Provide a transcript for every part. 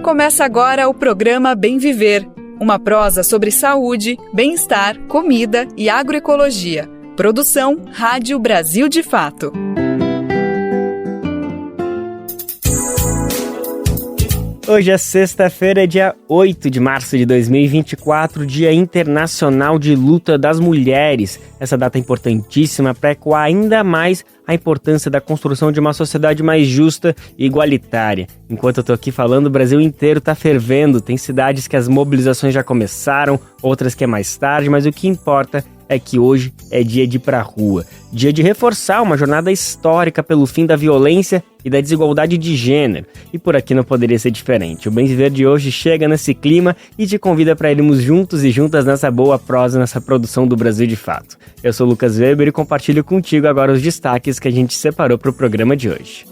Começa agora o programa Bem Viver, uma prosa sobre saúde, bem-estar, comida e agroecologia. Produção Rádio Brasil de Fato. Hoje é sexta-feira, dia 8 de março de 2024, Dia Internacional de Luta das Mulheres. Essa data é importantíssima para ecoar ainda mais a importância da construção de uma sociedade mais justa e igualitária. Enquanto eu tô aqui falando, o Brasil inteiro tá fervendo. Tem cidades que as mobilizações já começaram, outras que é mais tarde, mas o que importa é que hoje é dia de ir pra rua. Dia de reforçar uma jornada histórica pelo fim da violência e da desigualdade de gênero. E por aqui não poderia ser diferente. O Bem Viver de hoje chega nesse clima e te convida para irmos juntos e juntas nessa boa prosa, nessa produção do Brasil de Fato. Eu sou o Lucas Weber e compartilho contigo agora os destaques que a gente separou para o programa de hoje.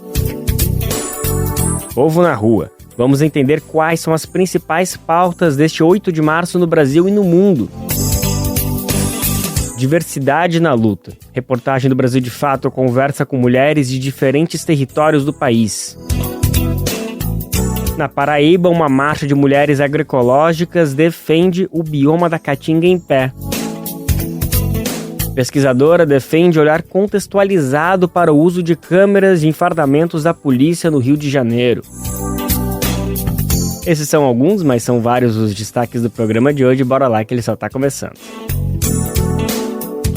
Povo na rua. Vamos entender quais são as principais pautas deste 8 de março no Brasil e no mundo. Diversidade na luta. Reportagem do Brasil de Fato conversa com mulheres de diferentes territórios do país. Na Paraíba, uma marcha de mulheres agroecológicas defende o bioma da Caatinga em pé. Pesquisadora defende olhar contextualizado para o uso de câmeras de enfardamentos da polícia no Rio de Janeiro. Esses são alguns, mas são vários os destaques do programa de hoje. Bora lá que ele só está começando.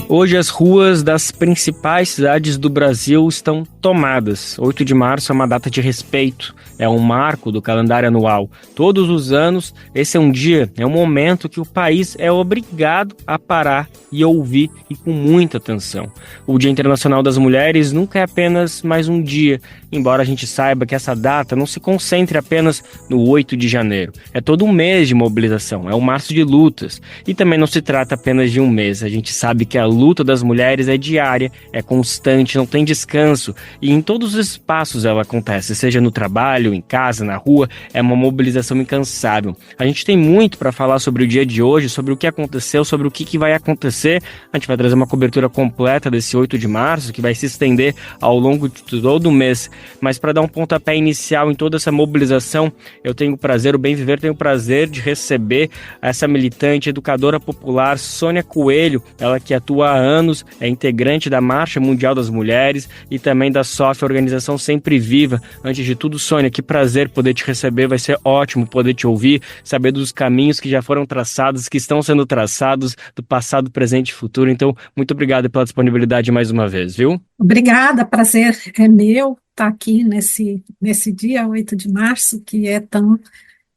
Hoje as ruas das principais cidades do Brasil estão tomadas. 8 de março é uma data de respeito, é um marco do calendário anual. Todos os anos, esse é um dia, é um momento que o país é obrigado a parar e ouvir e com muita atenção. O Dia Internacional das Mulheres nunca é apenas mais um dia, embora a gente saiba que essa data não se concentre apenas no 8 de janeiro. É todo um mês de mobilização, é um março de lutas. E também não se trata apenas de um mês, a gente sabe que a luta das mulheres é diária, é constante, não tem descanso e em todos os espaços ela acontece, seja no trabalho, em casa, na rua, é uma mobilização incansável. A gente tem muito para falar sobre o dia de hoje, sobre o que aconteceu, sobre o que vai acontecer. A gente vai trazer uma cobertura completa desse 8 de março, que vai se estender ao longo de todo o mês. Mas para dar um pontapé inicial em toda essa mobilização, eu tenho o prazer, o Bem Viver tem o prazer de receber essa militante, educadora popular, Sônia Coelho, ela que atua há anos, é integrante da Marcha Mundial das Mulheres e também da SOF, Organização Sempre Viva. Antes de tudo, Sônia, que prazer poder te receber, vai ser ótimo poder te ouvir, saber dos caminhos que já foram traçados, que estão sendo traçados, do passado, presente e futuro. Então, muito obrigado pela disponibilidade mais uma vez, viu? Obrigada, prazer é meu estar aqui nesse dia 8 de março, que é tão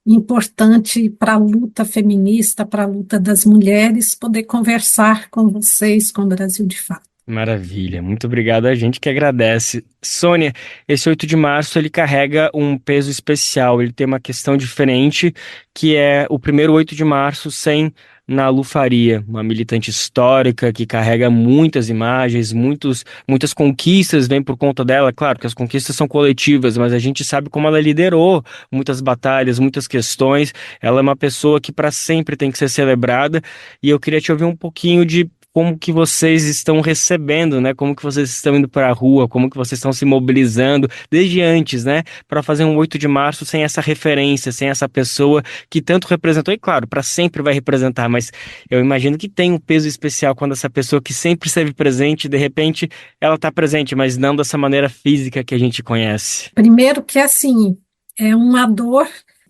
importante para a luta feminista, para a luta das mulheres, poder conversar com vocês, com o Brasil de Fato. Maravilha, muito obrigado, a gente que agradece. Sônia, esse 8 de março ele carrega um peso especial, ele tem uma questão diferente, que é o primeiro 8 de março sem Nalu Faria, uma militante histórica que carrega muitas imagens, muitas conquistas vêm por conta dela. Claro que as conquistas são coletivas, mas a gente sabe como ela liderou muitas batalhas, muitas questões. Ela é uma pessoa que para sempre tem que ser celebrada e eu queria te ouvir um pouquinho de como que vocês estão recebendo, né? Como que vocês estão indo para a rua, como que vocês estão se mobilizando desde antes, né? Para fazer um 8 de março sem essa referência, sem essa pessoa que tanto representou, e claro, para sempre vai representar, mas eu imagino que tem um peso especial quando essa pessoa que sempre esteve presente, de repente, ela está presente, mas não dessa maneira física que a gente conhece. Primeiro que assim, é uma dor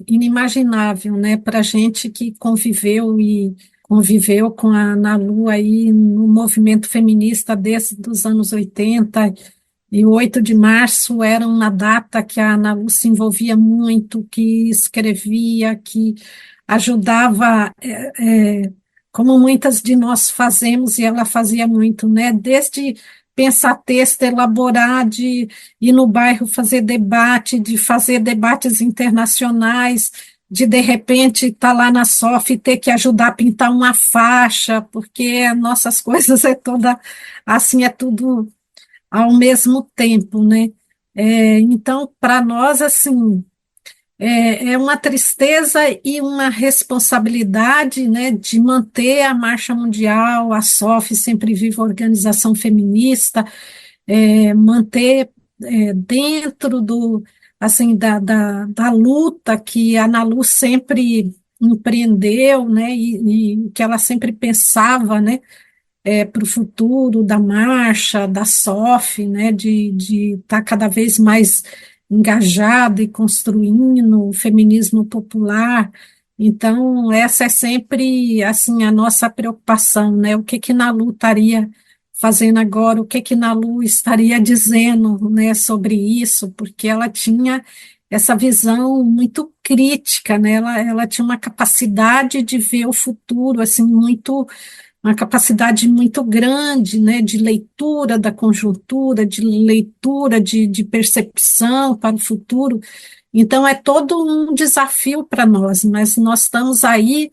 inimaginável, né? Para a gente que conviveu com a Nalu aí no movimento feminista desde os anos 80, e o 8 de março era uma data que a Nalu se envolvia muito, que escrevia, que ajudava, como muitas de nós fazemos, e ela fazia muito, né? Desde pensar texto, elaborar, de ir no bairro fazer debate, de fazer debates internacionais, de repente estar lá na SOF e ter que ajudar a pintar uma faixa, porque nossas coisas é toda assim, é tudo ao mesmo tempo, né? Então, para nós, assim, é uma tristeza e uma responsabilidade, né, de manter a Marcha Mundial, a SOF, Sempre Viva, Organização Feminista, manter dentro assim, da luta que a Nalu sempre empreendeu, né, e que ela sempre pensava, né, para o futuro da marcha, da SOF, né, de estar cada vez mais engajada e construindo o feminismo popular. Então, essa é sempre, assim, a nossa preocupação, né, o que que Nalu estaria fazendo agora, o que que Nalu estaria dizendo, né, sobre isso, porque ela tinha essa visão muito crítica, né, ela tinha uma capacidade de ver o futuro, assim, uma capacidade muito grande, né, de leitura da conjuntura, de leitura de percepção para o futuro. Então, é todo um desafio para nós, mas nós estamos aí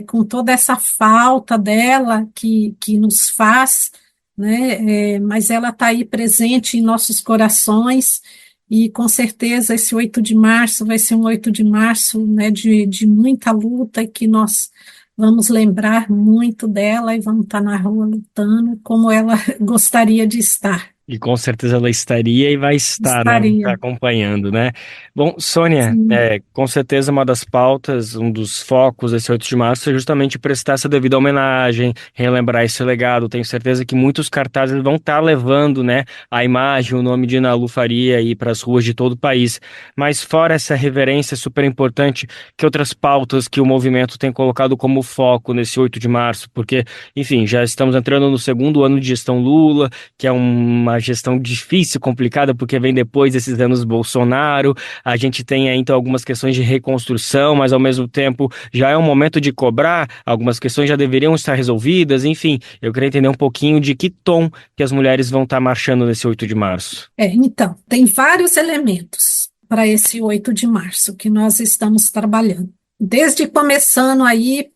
com toda essa falta dela que nos faz, né, mas ela está aí presente em nossos corações, e com certeza esse 8 de março vai ser um 8 de março, né, de muita luta, e que nós vamos lembrar muito dela e vamos estar na rua lutando como ela gostaria de estar. E com certeza ela estaria e vai estar, né, Estaria, acompanhando, né? Bom, Sônia, sim. com certeza uma das pautas, um dos focos desse 8 de março é justamente prestar essa devida homenagem, relembrar esse legado. Tenho certeza que muitos cartazes vão estar levando, né, a imagem, o nome de Nalu Faria aí para as ruas de todo o país. Mas fora essa reverência super importante, que outras pautas que o movimento tem colocado como foco nesse 8 de março? Porque, enfim, já estamos entrando no segundo ano de gestão Lula, que é uma gestão difícil, complicada, porque vem depois desses anos Bolsonaro. A gente tem aí, então, algumas questões de reconstrução, mas ao mesmo tempo já é um momento de cobrar, algumas questões já deveriam estar resolvidas. Enfim, eu queria entender um pouquinho de que tom que as mulheres vão estar marchando nesse 8 de março. Então, tem vários elementos para esse 8 de março que nós estamos trabalhando. Desde começando aí,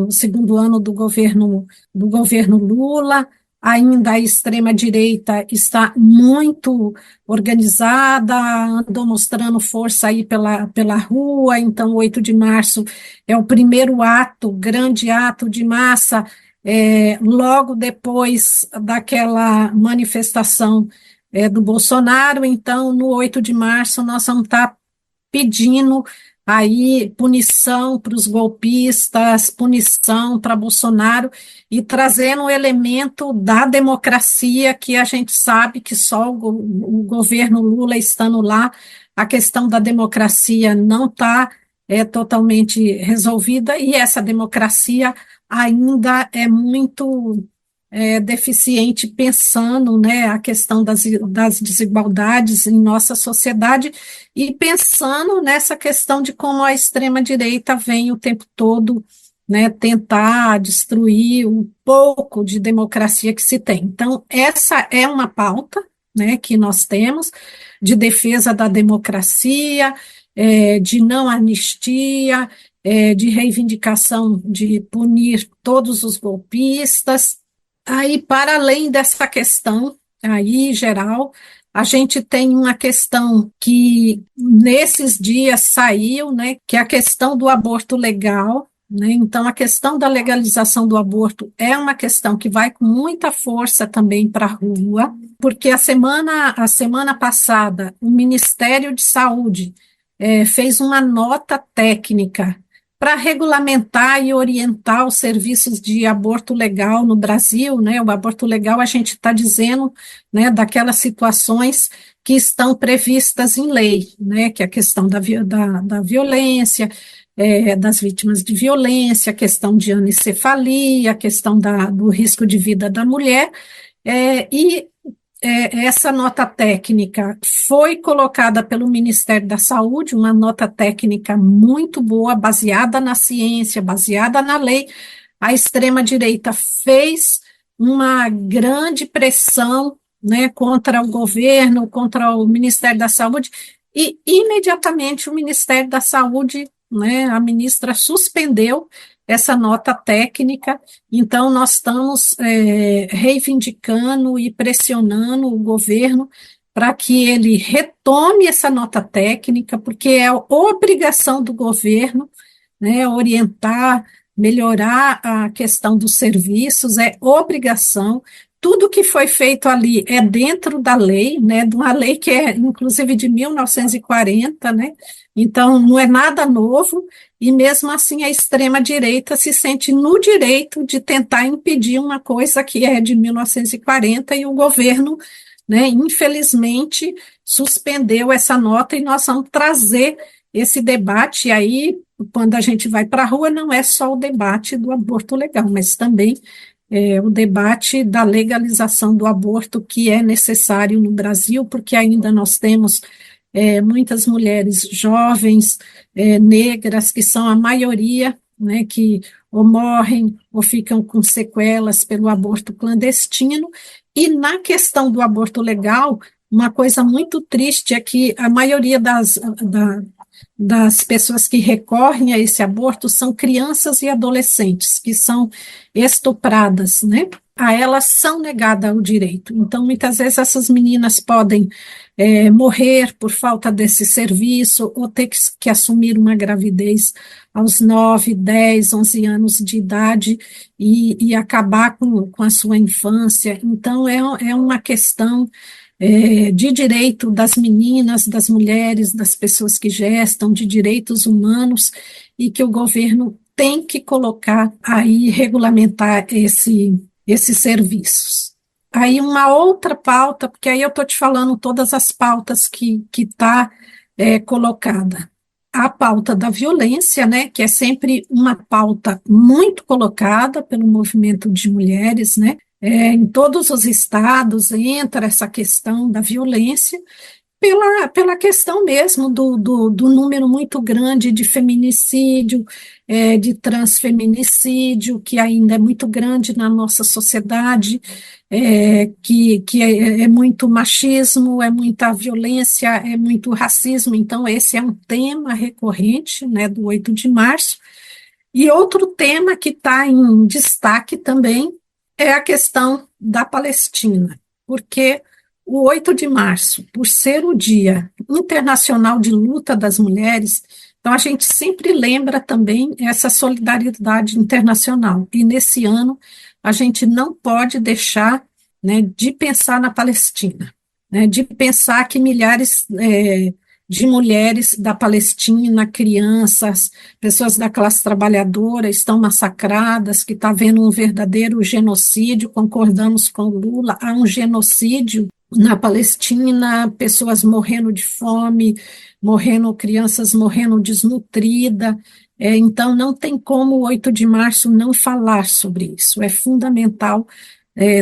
o segundo ano do governo Lula, ainda a extrema-direita está muito organizada, andou mostrando força aí pela rua. Então, o 8 de março é o primeiro ato, grande ato de massa, logo depois daquela manifestação do Bolsonaro. Então, no 8 de março, nós vamos estar pedindo aí punição para os golpistas, punição para Bolsonaro, e trazendo o elemento da democracia, que a gente sabe que só o governo Lula estando lá, a questão da democracia não está totalmente resolvida, e essa democracia ainda é muito deficiente, pensando, né, a questão das desigualdades em nossa sociedade, e pensando nessa questão de como a extrema-direita vem o tempo todo, né, tentar destruir um pouco de democracia que se tem. Então, essa é uma pauta, né, que nós temos, de defesa da democracia, de não anistia, de reivindicação de punir todos os golpistas. Aí, para além dessa questão aí geral, a gente tem uma questão que nesses dias saiu, né, que é a questão do aborto legal, né? Então, a questão da legalização do aborto é uma questão que vai com muita força também para a rua, porque a semana passada o Ministério de Saúde fez uma nota técnica para regulamentar e orientar os serviços de aborto legal no Brasil, né? O aborto legal, a gente está dizendo, né, daquelas situações que estão previstas em lei, né, que é a questão da violência, das vítimas de violência, a questão de anencefalia, a questão do risco de vida da mulher, e essa nota técnica foi colocada pelo Ministério da Saúde, uma nota técnica muito boa, baseada na ciência, baseada na lei. A extrema-direita fez uma grande pressão, né, contra o governo, contra o Ministério da Saúde, e imediatamente o Ministério da Saúde, né, a ministra suspendeu essa nota técnica. Então, nós estamos reivindicando e pressionando o governo para que ele retome essa nota técnica, porque é obrigação do governo, né, orientar, melhorar a questão dos serviços, é obrigação, tudo que foi feito ali é dentro da lei, né, de uma lei que é, inclusive, de 1940, né, então não é nada novo, e mesmo assim a extrema-direita se sente no direito de tentar impedir uma coisa que é de 1940 e o governo, né, infelizmente, suspendeu essa nota e nós vamos trazer esse debate. E aí, quando a gente vai para a rua, não é só o debate do aborto legal, mas também o debate da legalização do aborto, que é necessário no Brasil, porque ainda nós temos muitas mulheres jovens, negras, que são a maioria, né, que ou morrem ou ficam com sequelas pelo aborto clandestino. E na questão do aborto legal, uma coisa muito triste é que a maioria das pessoas que recorrem a esse aborto são crianças e adolescentes, que são estupradas, né? A elas são negada o direito. Então, muitas vezes essas meninas podem morrer por falta desse serviço ou ter que assumir uma gravidez aos 9, 10, 11 anos de idade e acabar com a sua infância. Então, é uma questão de direito das meninas, das mulheres, das pessoas que gestam, de direitos humanos, e que o governo tem que colocar aí, regulamentar esses serviços. Aí uma outra pauta, porque aí eu estou te falando todas as pautas que está colocada. A pauta da violência, né, que é sempre uma pauta muito colocada pelo movimento de mulheres, né, em todos os estados entra essa questão da violência, pela questão mesmo do número muito grande de feminicídio, de transfeminicídio, que ainda é muito grande na nossa sociedade, que é muito machismo, é muita violência, é muito racismo. Então, esse é um tema recorrente, né, do 8 de março. E outro tema que está em destaque também é a questão da Palestina, porque o 8 de março, por ser o Dia Internacional de Luta das Mulheres, então a gente sempre lembra também essa solidariedade internacional. E nesse ano a gente não pode deixar, né, de pensar na Palestina, né, de pensar que milhares de mulheres da Palestina, crianças, pessoas da classe trabalhadora estão massacradas, que está havendo um verdadeiro genocídio. Concordamos com Lula, há um genocídio na Palestina, pessoas morrendo de fome, crianças morrendo desnutridas. Então, não tem como o 8 de março não falar sobre isso. É fundamental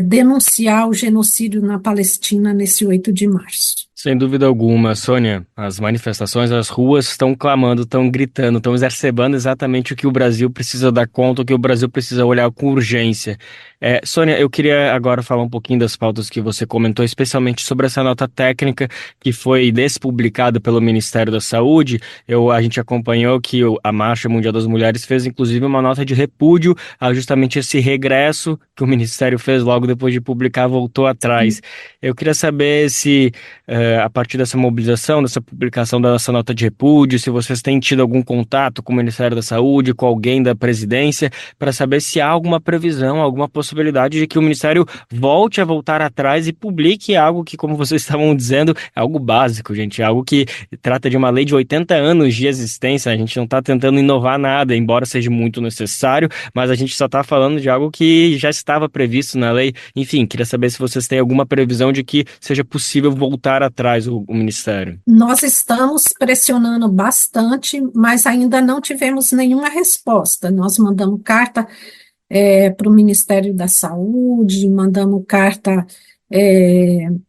denunciar o genocídio na Palestina nesse 8 de março. Sem dúvida alguma, Sônia, as manifestações, as ruas estão clamando, estão gritando, estão exacerbando exatamente o que o Brasil precisa dar conta, o que o Brasil precisa olhar com urgência. Sônia, eu queria agora falar um pouquinho das pautas que você comentou, especialmente sobre essa nota técnica que foi despublicada pelo Ministério da Saúde. A gente acompanhou que a Marcha Mundial das Mulheres fez, inclusive, uma nota de repúdio a justamente esse regresso que o Ministério fez logo depois de publicar, voltou atrás. Eu queria saber se a partir dessa mobilização, dessa publicação dessa nota de repúdio, se vocês têm tido algum contato com o Ministério da Saúde, com alguém da presidência, para saber se há alguma previsão, alguma possibilidade de que o Ministério volte a voltar atrás e publique algo que, como vocês estavam dizendo, é algo básico, gente, é algo que trata de uma lei de 80 anos de existência. A gente não está tentando inovar nada, embora seja muito necessário, mas a gente só está falando de algo que já estava previsto na lei. Enfim, queria saber se vocês têm alguma previsão de que seja possível voltar atrás o Ministério. Nós estamos pressionando bastante, mas ainda não tivemos nenhuma resposta. Nós mandamos carta para o Ministério da Saúde, mandamos carta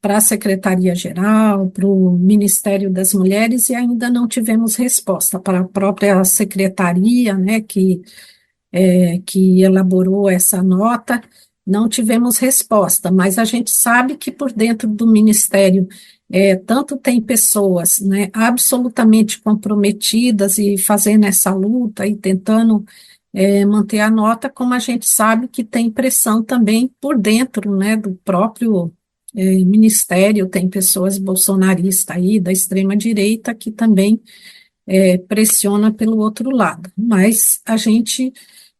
para a Secretaria-Geral, para o Ministério das Mulheres, e ainda não tivemos resposta para a própria secretaria, né, que elaborou essa nota. Não tivemos resposta, mas a gente sabe que por dentro do Ministério tanto tem pessoas, né, absolutamente comprometidas e fazendo essa luta e tentando manter a nota, como a gente sabe que tem pressão também por dentro, né, do próprio Ministério. Tem pessoas bolsonaristas aí, da extrema-direita, que também pressiona pelo outro lado. Mas a gente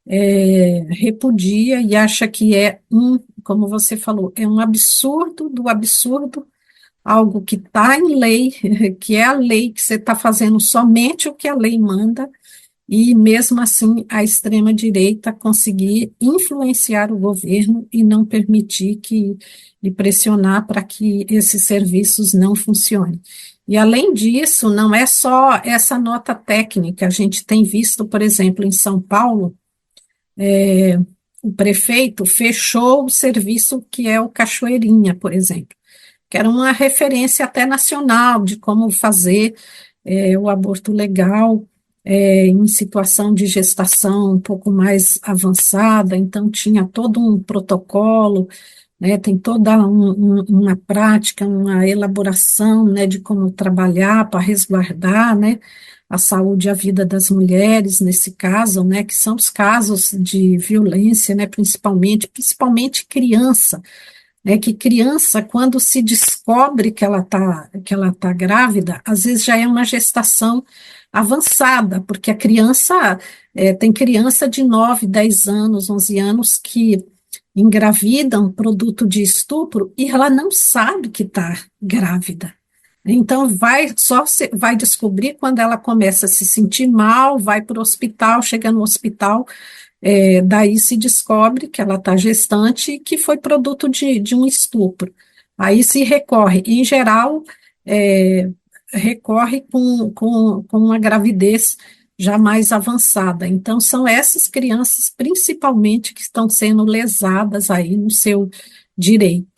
repudia e acha que como você falou, é um absurdo do absurdo, algo que está em lei, que é a lei, que você está fazendo somente o que a lei manda, e mesmo assim a extrema-direita conseguir influenciar o governo e não permitir e pressionar para que esses serviços não funcionem. E além disso, não é só essa nota técnica, a gente tem visto, por exemplo, em São Paulo, o prefeito fechou o serviço que é o Cachoeirinha, por exemplo, que era uma referência até nacional de como fazer o aborto legal em situação de gestação um pouco mais avançada, então tinha todo um protocolo, né, tem toda uma prática, uma elaboração, né, de como trabalhar para resguardar, né, a saúde e a vida das mulheres, nesse caso, né, que são os casos de violência, né, principalmente criança, né, que criança, quando se descobre que ela tá grávida, às vezes já é uma gestação avançada, porque a criança, tem criança de 9, 10 anos, 11 anos, que engravidam produto de estupro e ela não sabe que está grávida. Então, vai descobrir quando ela começa a se sentir mal, vai para o hospital, chega no hospital, daí se descobre que ela está gestante e que foi produto de um estupro. Aí se recorre, em geral, é, recorre com uma gravidez já mais avançada. Então, são essas crianças, principalmente, que estão sendo lesadas aí no seu direito.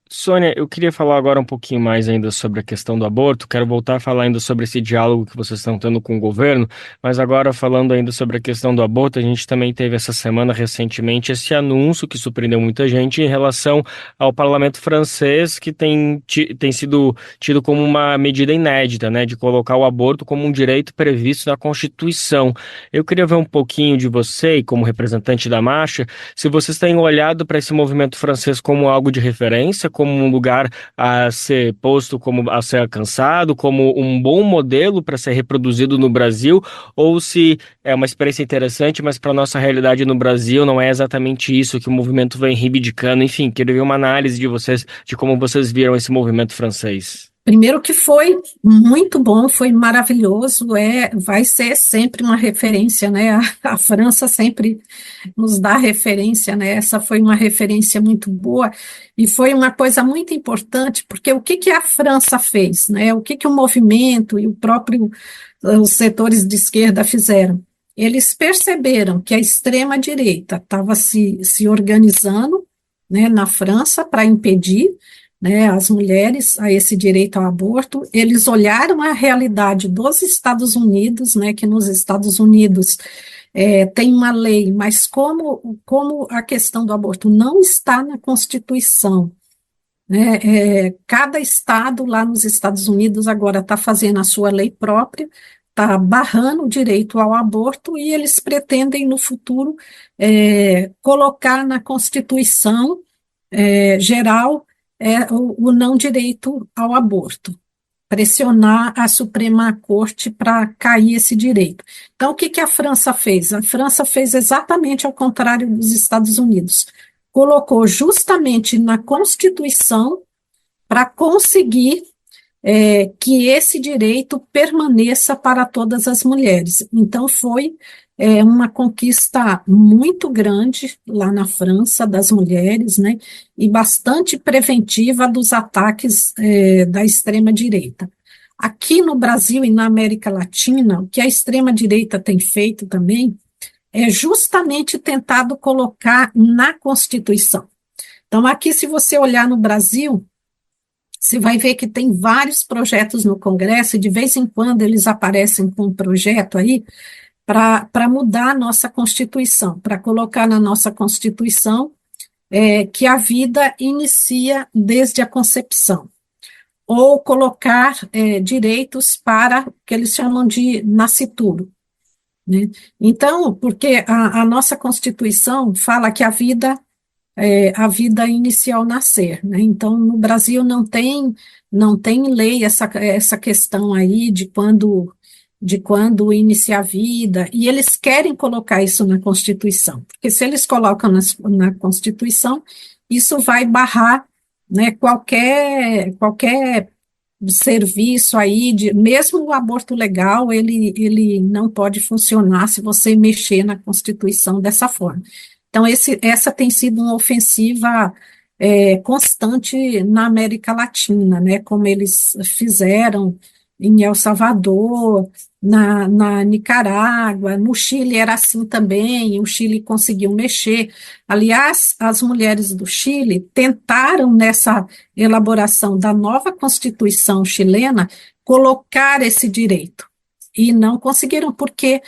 Sônia, eu queria falar agora um pouquinho mais ainda sobre a questão do aborto. Quero voltar a falar ainda sobre esse diálogo que vocês estão tendo com o governo, mas agora falando ainda sobre a questão do aborto, a gente também teve essa semana recentemente esse anúncio que surpreendeu muita gente em relação ao parlamento francês, que tem sido tido como uma medida inédita, né, de colocar o aborto como um direito previsto na Constituição. Eu queria ver um pouquinho de você, como representante da marcha, se vocês têm olhado para esse movimento francês como algo de referência, como um lugar a ser posto, como a ser alcançado, como um bom modelo para ser reproduzido no Brasil, ou se é uma experiência interessante, mas para a nossa realidade no Brasil não é exatamente isso que o movimento vem reivindicando. Enfim, queria ver uma análise de vocês, de como vocês viram esse movimento francês. Primeiro que foi muito bom, foi maravilhoso, vai ser sempre uma referência, né? A França sempre nos dá referência, né? Essa foi uma referência muito boa e foi uma coisa muito importante, porque o que que a França fez, né? O que que o movimento e os setores de esquerda fizeram? Eles perceberam que a extrema-direita estava se organizando, né, na França para impedir, né, as mulheres a esse direito ao aborto. Eles olharam a realidade dos Estados Unidos, né, que nos Estados Unidos tem uma lei, mas como a questão do aborto não está na Constituição, né, cada estado lá nos Estados Unidos agora está fazendo a sua lei própria, está barrando o direito ao aborto e eles pretendem no futuro colocar na Constituição geral o não direito ao aborto, pressionar a Suprema Corte para cair esse direito. Então, o que que a França fez? A França fez exatamente ao contrário dos Estados Unidos. Colocou justamente na Constituição para conseguir que esse direito permaneça para todas as mulheres. Então, foi uma conquista muito grande lá na França das mulheres, né, e bastante preventiva dos ataques da extrema-direita. Aqui no Brasil e na América Latina, o que a extrema-direita tem feito também é justamente tentado colocar na Constituição. Então, aqui, se você olhar no Brasil, você vai ver que tem vários projetos no Congresso, e de vez em quando eles aparecem com um projeto aí para mudar a nossa Constituição, para colocar na nossa Constituição que a vida inicia desde a concepção, ou colocar direitos para o que eles chamam de nascituro, né? Então, porque a nossa Constituição fala que a vida inicial nascer, né? Então, no Brasil não tem lei essa questão aí de quando de quando inicia a vida, e eles querem colocar isso na Constituição, porque se eles colocam na Constituição, isso vai barrar, né, qualquer serviço aí, mesmo o aborto legal, ele não pode funcionar se você mexer na Constituição dessa forma. Então, essa tem sido uma ofensiva constante na América Latina, né, como eles fizeram em El Salvador, na Nicarágua, no Chile era assim também, o Chile conseguiu mexer. Aliás, as mulheres do Chile tentaram, nessa elaboração da nova Constituição chilena, colocar esse direito, e não conseguiram, porque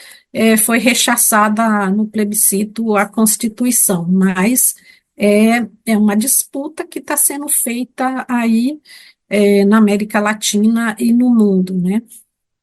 foi rechaçada no plebiscito a Constituição, mas é uma disputa que está sendo feita aí na América Latina e no mundo, né?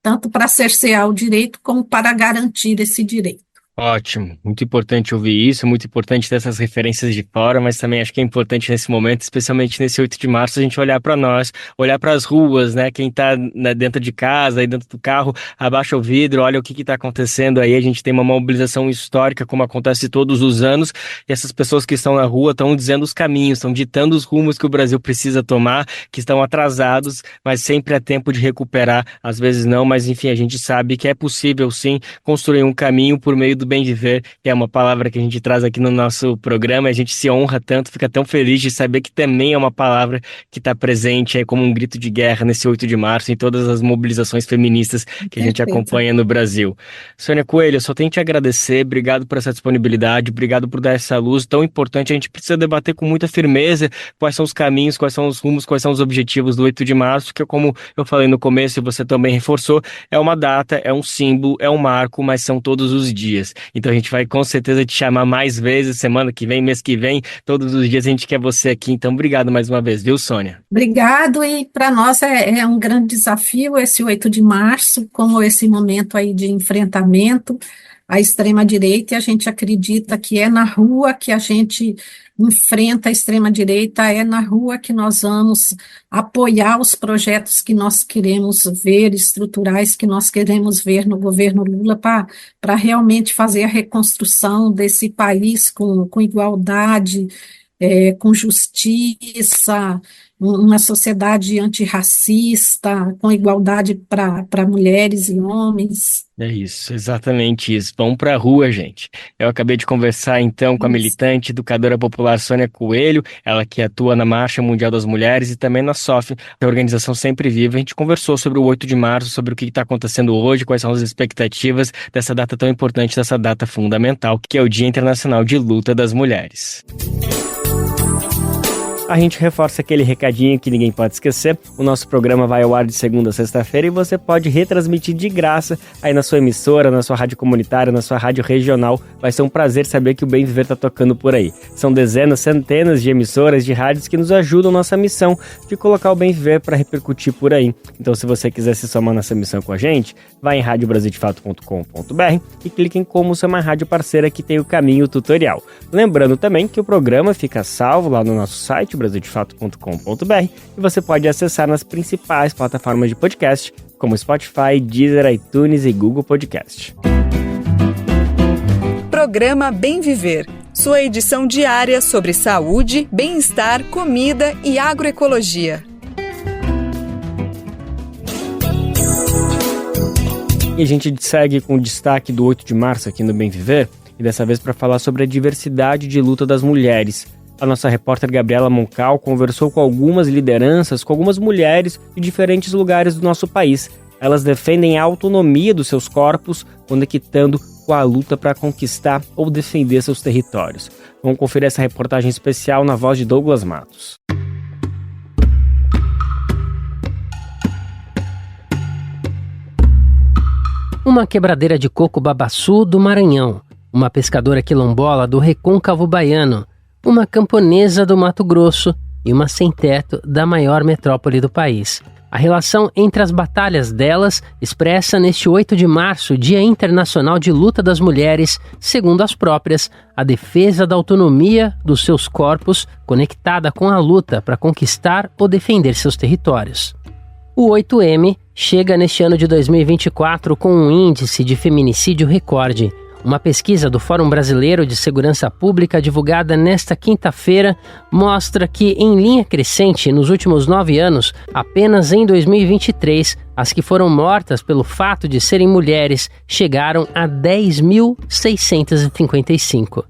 Tanto para cercear o direito como para garantir esse direito. Ótimo, muito importante ouvir isso, muito importante ter essas referências de fora, mas também acho que é importante nesse momento, especialmente nesse 8 de março, a gente olhar para nós, olhar para as ruas, né? Quem está dentro de casa, aí dentro do carro, abaixa o vidro, olha o que está acontecendo aí. A gente tem uma mobilização histórica, como acontece todos os anos, e essas pessoas que estão na rua estão dizendo os caminhos, estão ditando os rumos que o Brasil precisa tomar, que estão atrasados, mas sempre há tempo de recuperar, às vezes não, mas enfim, a gente sabe que é possível sim construir um caminho por meio do bem viver, que é uma palavra que a gente traz aqui no nosso programa. A gente se honra tanto, fica tão feliz de saber que também é uma palavra que está presente aí como um grito de guerra nesse 8 de março, em todas as mobilizações feministas que a gente acompanha no Brasil. Sônia Coelho, eu só tenho que te agradecer, obrigado por essa disponibilidade, obrigado por dar essa luz tão importante. A gente precisa debater com muita firmeza quais são os caminhos, quais são os rumos, quais são os objetivos do 8 de março, que como eu falei no começo e você também reforçou, é uma data, é um símbolo, é um marco, mas são todos os dias. Então a gente vai com certeza te chamar mais vezes, semana que vem, mês que vem, todos os dias a gente quer você aqui. Então obrigado mais uma vez, viu, Sônia? Obrigado, e para nós é um grande desafio esse 8 de março, como esse momento aí de enfrentamento à extrema-direita, e a gente acredita que é na rua que a gente enfrenta a extrema-direita, é na rua que nós vamos apoiar os projetos que nós queremos ver, estruturais que nós queremos ver no governo Lula, para realmente fazer a reconstrução desse país com igualdade, com justiça, uma sociedade antirracista, com igualdade para mulheres e homens. É isso, exatamente isso. Vamos para a rua, gente. Eu acabei de conversar então com a militante educadora popular Sônia Coelho, ela que atua na Marcha Mundial das Mulheres e também na SOF, a Organização Sempre Viva. A gente conversou sobre o 8 de março, sobre o que está acontecendo hoje, quais são as expectativas dessa data tão importante, dessa data fundamental, que é o Dia Internacional de Luta das Mulheres. A gente reforça aquele recadinho que ninguém pode esquecer. O nosso programa vai ao ar de segunda a sexta-feira e você pode retransmitir de graça aí na sua emissora, na sua rádio comunitária, na sua rádio regional. Vai ser um prazer saber que o Bem Viver está tocando por aí. São dezenas, centenas de emissoras, de rádios que nos ajudam nossa missão de colocar o Bem Viver para repercutir por aí. Então, se você quiser se somar nessa missão com a gente, vai em radiobrasildefato.com.br e clique em como ser uma rádio parceira, que tem o caminho tutorial. Lembrando também que o programa fica salvo lá no nosso site, brasildefato.com.br, e você pode acessar nas principais plataformas de podcast, como Spotify, Deezer, iTunes e Google Podcast. Programa Bem Viver, sua edição diária sobre saúde, bem-estar, comida e agroecologia. E a gente segue com o destaque do 8 de março aqui no Bem Viver, e dessa vez para falar sobre a diversidade de luta das mulheres. A nossa repórter Gabriela Moncal conversou com algumas lideranças, com algumas mulheres de diferentes lugares do nosso país. Elas defendem a autonomia dos seus corpos, conectando com a luta para conquistar ou defender seus territórios. Vamos conferir essa reportagem especial na voz de Douglas Matos. Uma quebradeira de coco babaçu do Maranhão, uma pescadora quilombola do Recôncavo Baiano, uma camponesa do Mato Grosso e uma sem-teto da maior metrópole do país. A relação entre as batalhas delas expressa neste 8 de março, Dia Internacional de Luta das Mulheres, segundo as próprias, a defesa da autonomia dos seus corpos, conectada com a luta para conquistar ou defender seus territórios. O 8M chega neste ano de 2024 com um índice de feminicídio recorde. Uma pesquisa do Fórum Brasileiro de Segurança Pública, divulgada nesta quinta-feira, mostra que, em linha crescente, nos últimos 9 anos, apenas em 2023, as que foram mortas pelo fato de serem mulheres chegaram a 10.655.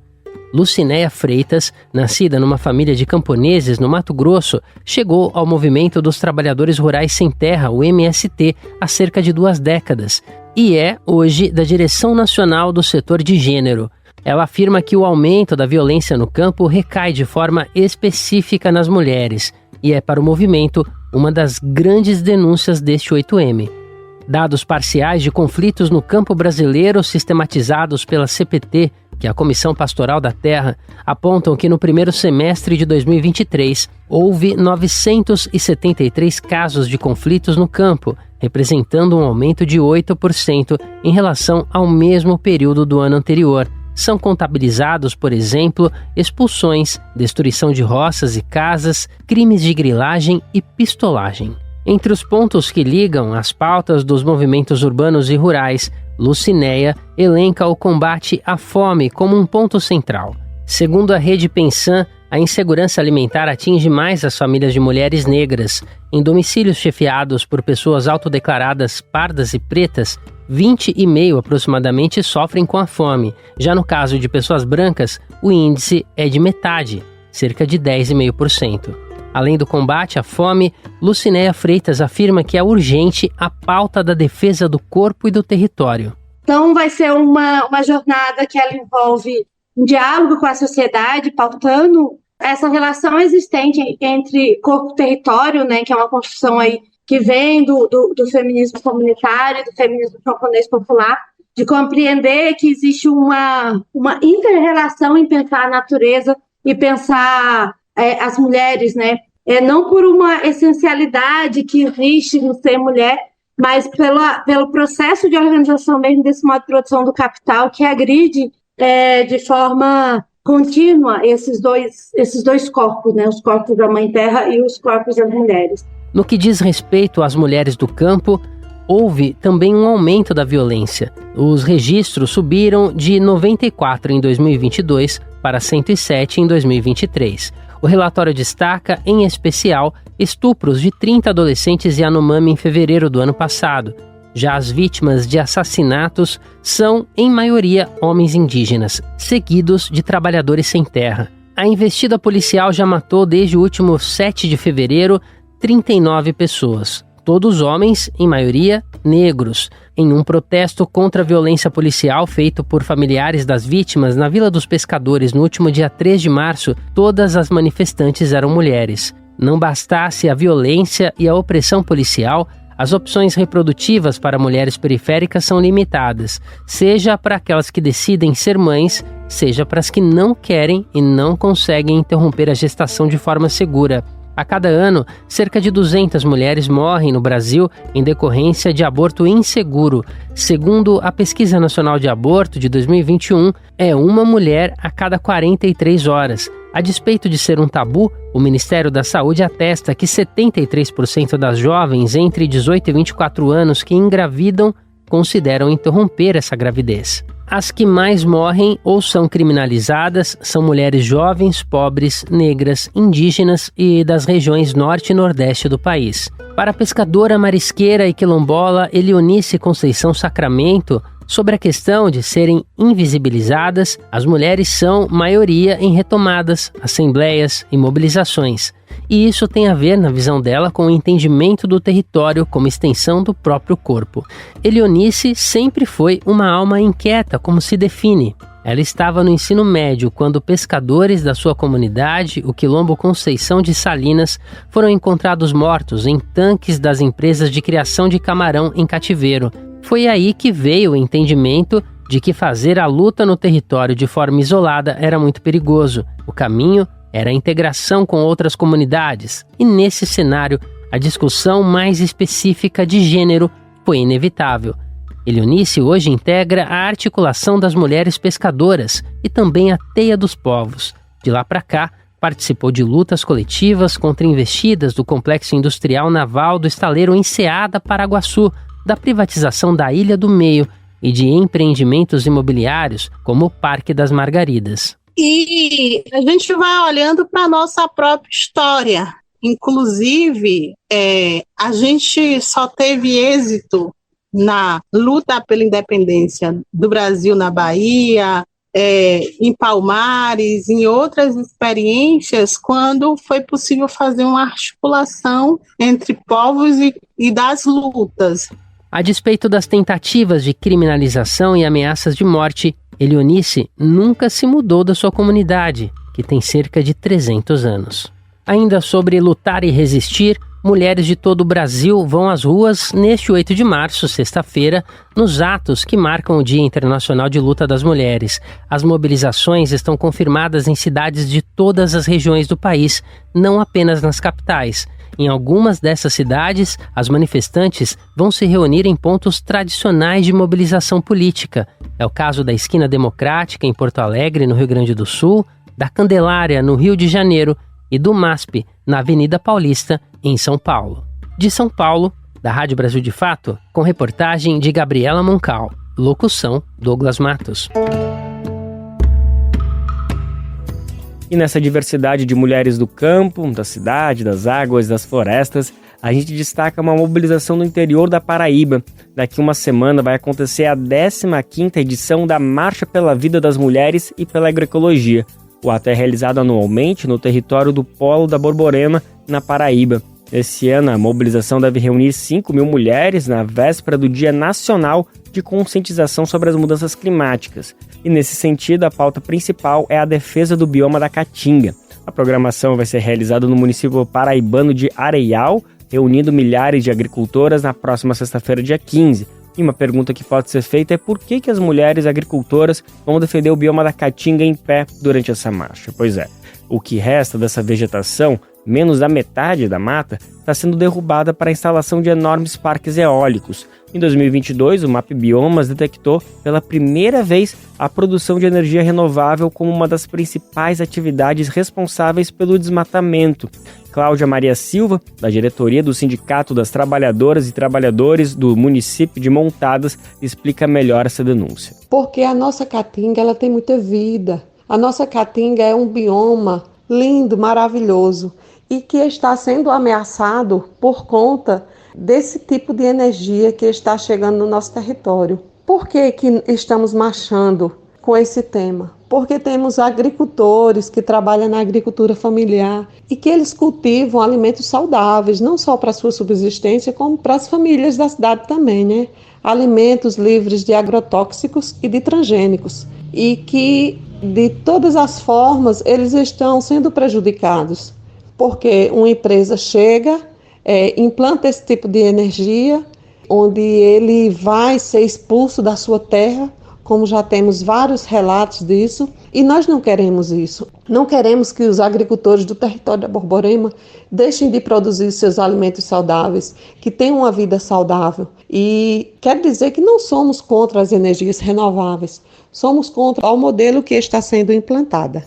Lucinéia Freitas, nascida numa família de camponeses no Mato Grosso, chegou ao Movimento dos Trabalhadores Rurais Sem Terra, o MST, há cerca de 2 décadas, e é, hoje, da direção nacional do setor de gênero. Ela afirma que o aumento da violência no campo recai de forma específica nas mulheres, e é para o movimento uma das grandes denúncias deste 8M. Dados parciais de conflitos no campo brasileiro sistematizados pela CPT, que é a Comissão Pastoral da Terra, apontam que no primeiro semestre de 2023 houve 973 casos de conflitos no campo, representando um aumento de 8% em relação ao mesmo período do ano anterior. São contabilizados, por exemplo, expulsões, destruição de roças e casas, crimes de grilagem e pistolagem. Entre os pontos que ligam as pautas dos movimentos urbanos e rurais, Lucinéia elenca o combate à fome como um ponto central. Segundo a Rede Pensan, a insegurança alimentar atinge mais as famílias de mulheres negras. Em domicílios chefiados por pessoas autodeclaradas pardas e pretas, 20,5% aproximadamente sofrem com a fome. Já no caso de pessoas brancas, o índice é de metade, cerca de 10,5%. Além do combate à fome, Lucinéia Freitas afirma que é urgente a pauta da defesa do corpo e do território. Então vai ser uma jornada que ela envolve um diálogo com a sociedade, pautando essa relação existente entre corpo e território, né, que é uma construção aí que vem do feminismo comunitário, do feminismo camponês popular, de compreender que existe uma inter-relação em pensar a natureza e pensar as mulheres, né? Não por uma essencialidade que existe no ser mulher, mas pelo processo de organização mesmo desse modo de produção do capital que agride de forma contínua esses dois corpos, né? Os corpos da Mãe Terra e os corpos das mulheres. No que diz respeito às mulheres do campo, houve também um aumento da violência. Os registros subiram de 94 em 2022 para 107 em 2023. O relatório destaca, em especial, estupros de 30 adolescentes Yanomami em fevereiro do ano passado. Já as vítimas de assassinatos são, em maioria, homens indígenas, seguidos de trabalhadores sem terra. A investida policial já matou, desde o último 7 de fevereiro, 39 pessoas. Todos homens, em maioria, negros, em um protesto contra a violência policial feito por familiares das vítimas na Vila dos Pescadores no último dia 3 de março, todas as manifestantes eram mulheres. Não bastasse a violência e a opressão policial, as opções reprodutivas para mulheres periféricas são limitadas, seja para aquelas que decidem ser mães, seja para as que não querem e não conseguem interromper a gestação de forma segura. A cada ano, cerca de 200 mulheres morrem no Brasil em decorrência de aborto inseguro. Segundo a Pesquisa Nacional de Aborto de 2021, é uma mulher a cada 43 horas. A despeito de ser um tabu, o Ministério da Saúde atesta que 73% das jovens entre 18 e 24 anos que engravidam consideram interromper essa gravidez. As que mais morrem ou são criminalizadas são mulheres jovens, pobres, negras, indígenas e das regiões norte e nordeste do país. Para a pescadora, marisqueira e quilombola Elionice Conceição Sacramento, sobre a questão de serem invisibilizadas, as mulheres são maioria em retomadas, assembleias e mobilizações. E isso tem a ver, na visão dela, com o entendimento do território como extensão do próprio corpo. Elionice sempre foi uma alma inquieta, como se define. Ela estava no ensino médio quando pescadores da sua comunidade, o Quilombo Conceição de Salinas, foram encontrados mortos em tanques das empresas de criação de camarão em cativeiro. Foi aí que veio o entendimento de que fazer a luta no território de forma isolada era muito perigoso. O caminho era a integração com outras comunidades, e nesse cenário, a discussão mais específica de gênero foi inevitável. Elionice hoje integra a articulação das mulheres pescadoras e também a Teia dos Povos. De lá para cá, Participou de lutas coletivas contra investidas do complexo industrial naval do estaleiro Enseada Paraguaçu, da privatização da Ilha do Meio e de empreendimentos imobiliários como o Parque das Margaridas. E a gente vai olhando para a nossa própria história. Inclusive, a gente só teve êxito na luta pela independência do Brasil na Bahia, em Palmares, em outras experiências, quando foi possível fazer uma articulação entre povos e das lutas. A despeito das tentativas de criminalização e ameaças de morte, Elionice nunca se mudou da sua comunidade, que tem cerca de 300 anos. Ainda sobre lutar e resistir, mulheres de todo o Brasil vão às ruas neste 8 de março, sexta-feira, nos atos que marcam o Dia Internacional de Luta das Mulheres. As mobilizações estão confirmadas em cidades de todas as regiões do país, não apenas nas capitais. Em algumas dessas cidades, as manifestantes vão se reunir em pontos tradicionais de mobilização política. É o caso da Esquina Democrática, em Porto Alegre, no Rio Grande do Sul, da Candelária, no Rio de Janeiro, e do MASP, na Avenida Paulista, em São Paulo. De São Paulo, da Rádio Brasil de Fato, com reportagem de Gabriela Moncal. Locução, Douglas Matos. E nessa diversidade de mulheres do campo, da cidade, das águas, das florestas, a gente destaca uma mobilização no interior da Paraíba. Daqui uma semana vai acontecer a 15ª edição da Marcha pela Vida das Mulheres e pela Agroecologia. O ato é realizado anualmente no território do Polo da Borborema, na Paraíba. Esse ano, a mobilização deve reunir 5.000 mulheres na véspera do Dia Nacional de Conscientização sobre as Mudanças Climáticas. E, nesse sentido, a pauta principal é a defesa do bioma da Caatinga. A programação vai ser realizada no município paraibano de Areial, reunindo milhares de agricultoras na próxima sexta-feira, dia 15. E uma pergunta que pode ser feita é por que as mulheres agricultoras vão defender o bioma da Caatinga em pé durante essa marcha? Pois é, o que resta dessa vegetação, menos da metade da mata, está sendo derrubada para a instalação de enormes parques eólicos. Em 2022, o MAP Biomas detectou pela primeira vez a produção de energia renovável como uma das principais atividades responsáveis pelo desmatamento. Cláudia Maria Silva, da diretoria do Sindicato das Trabalhadoras e Trabalhadores do município de Montadas, explica melhor essa denúncia. Porque a nossa Caatinga ela tem muita vida. A nossa Caatinga é um bioma lindo, maravilhoso e que está sendo ameaçado por conta desse tipo de energia que está chegando no nosso território. Por que estamos marchando com esse tema? Porque temos agricultores que trabalham na agricultura familiar e que eles cultivam alimentos saudáveis, não só para a sua subsistência, como para as famílias da cidade também, né? Alimentos livres de agrotóxicos e de transgênicos. E que, de todas as formas, eles estão sendo prejudicados. Porque uma empresa chega, implanta esse tipo de energia, onde ele vai ser expulso da sua terra, como já temos vários relatos disso, e nós não queremos isso. Não queremos que os agricultores do território da Borborema deixem de produzir seus alimentos saudáveis, que tenham uma vida saudável. E quer dizer que não somos contra as energias renováveis, somos contra o modelo que está sendo implantado.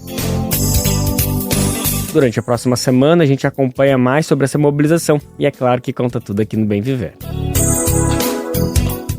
Durante a próxima semana, a gente acompanha mais sobre essa mobilização e é claro que conta tudo aqui no Bem Viver.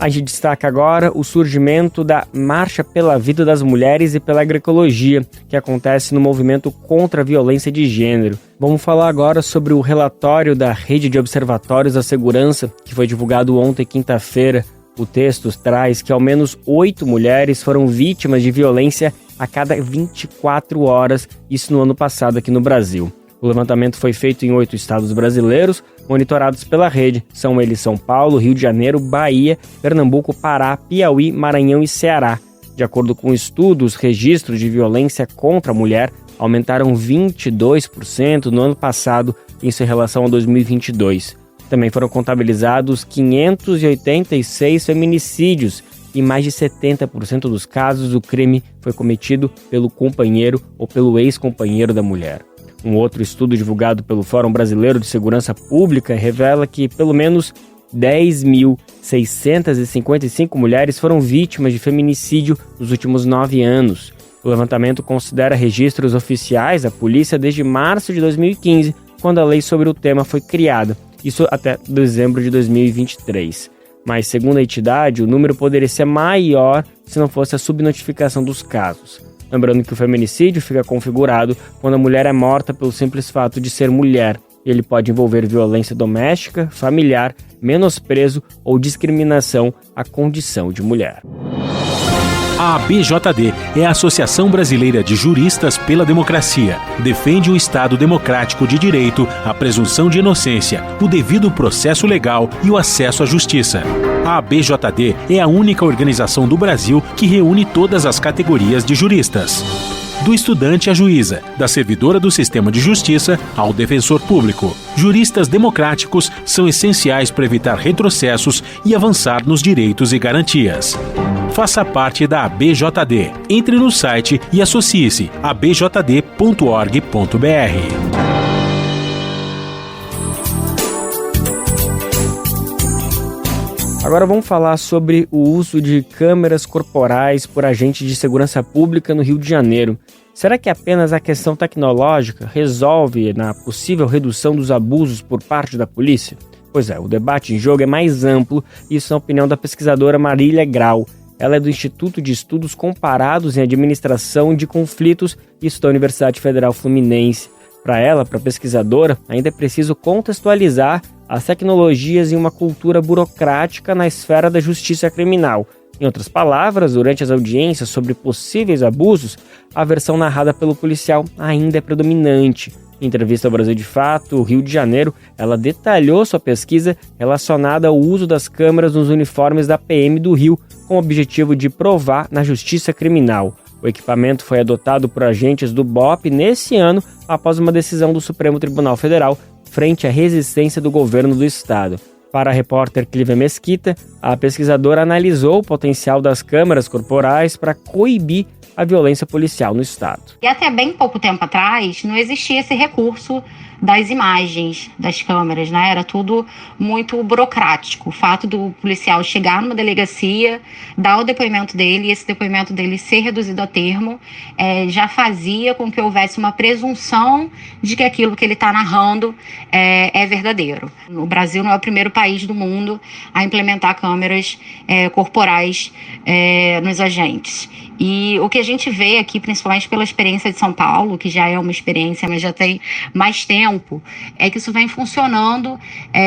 A gente destaca agora o surgimento da Marcha pela Vida das Mulheres e pela Agroecologia, que acontece no movimento contra a violência de gênero. Vamos falar agora sobre o relatório da Rede de Observatórios da Segurança, que foi divulgado ontem, quinta-feira. O texto traz que ao menos 8 mulheres foram vítimas de violência a cada 24 horas, isso no ano passado aqui no Brasil. O levantamento foi feito em 8 estados brasileiros, monitorados pela rede. São eles São Paulo, Rio de Janeiro, Bahia, Pernambuco, Pará, Piauí, Maranhão e Ceará. De acordo com o estudo, os registros de violência contra a mulher aumentaram 22% no ano passado, isso em relação a 2022. Também foram contabilizados 586 feminicídios e mais de 70% dos casos o crime foi cometido pelo companheiro ou pelo ex-companheiro da mulher. Um outro estudo divulgado pelo Fórum Brasileiro de Segurança Pública revela que pelo menos 10.655 mulheres foram vítimas de feminicídio nos últimos 9 anos. O levantamento considera registros oficiais da polícia desde março de 2015, quando a lei sobre o tema foi criada, isso até dezembro de 2023. Mas, segundo a entidade, o número poderia ser maior se não fosse a subnotificação dos casos. Lembrando que o feminicídio fica configurado quando a mulher é morta pelo simples fato de ser mulher. Ele pode envolver violência doméstica, familiar, menosprezo ou discriminação à condição de mulher. A ABJD é a Associação Brasileira de Juristas pela Democracia. Defende o Estado democrático de direito, a presunção de inocência, o devido processo legal e o acesso à justiça. A ABJD é a única organização do Brasil que reúne todas as categorias de juristas. Do estudante à juíza, da servidora do sistema de justiça ao defensor público. Juristas democráticos são essenciais para evitar retrocessos e avançar nos direitos e garantias. Faça parte da ABJD. Entre no site e associe-se a abjd.org.br. Agora vamos falar sobre o uso de câmeras corporais por agentes de segurança pública no Rio de Janeiro. Será que apenas a questão tecnológica resolve na possível redução dos abusos por parte da polícia? Pois é, o debate em jogo é mais amplo, isso na opinião da pesquisadora Marília Grau. Ela é do Instituto de Estudos Comparados em Administração de Conflitos, isso da Universidade Federal Fluminense. Para ela, para a pesquisadora, ainda é preciso contextualizar as tecnologias em uma cultura burocrática na esfera da justiça criminal. Em outras palavras, durante as audiências sobre possíveis abusos, a versão narrada pelo policial ainda é predominante. Em entrevista ao Brasil de Fato, Rio de Janeiro, ela detalhou sua pesquisa relacionada ao uso das câmeras nos uniformes da PM do Rio, com o objetivo de provar na justiça criminal. O equipamento foi adotado por agentes do BOP nesse ano, após uma decisão do Supremo Tribunal Federal, frente à resistência do governo do estado. Para a repórter Clívia Mesquita, a pesquisadora analisou o potencial das câmeras corporais para coibir a violência policial no estado. E até bem pouco tempo atrás, não existia esse recurso das imagens das câmeras, né? Era tudo muito burocrático. O fato do policial chegar numa delegacia, dar o depoimento dele, e esse depoimento dele ser reduzido a termo, já fazia com que houvesse uma presunção de que aquilo que ele está narrando é verdadeiro. O Brasil não é o primeiro país do mundo a implementar câmeras corporais nos agentes. E o que a gente vê aqui, principalmente pela experiência de São Paulo, que já é uma experiência, mas já tem mais tempo, é que isso vem funcionando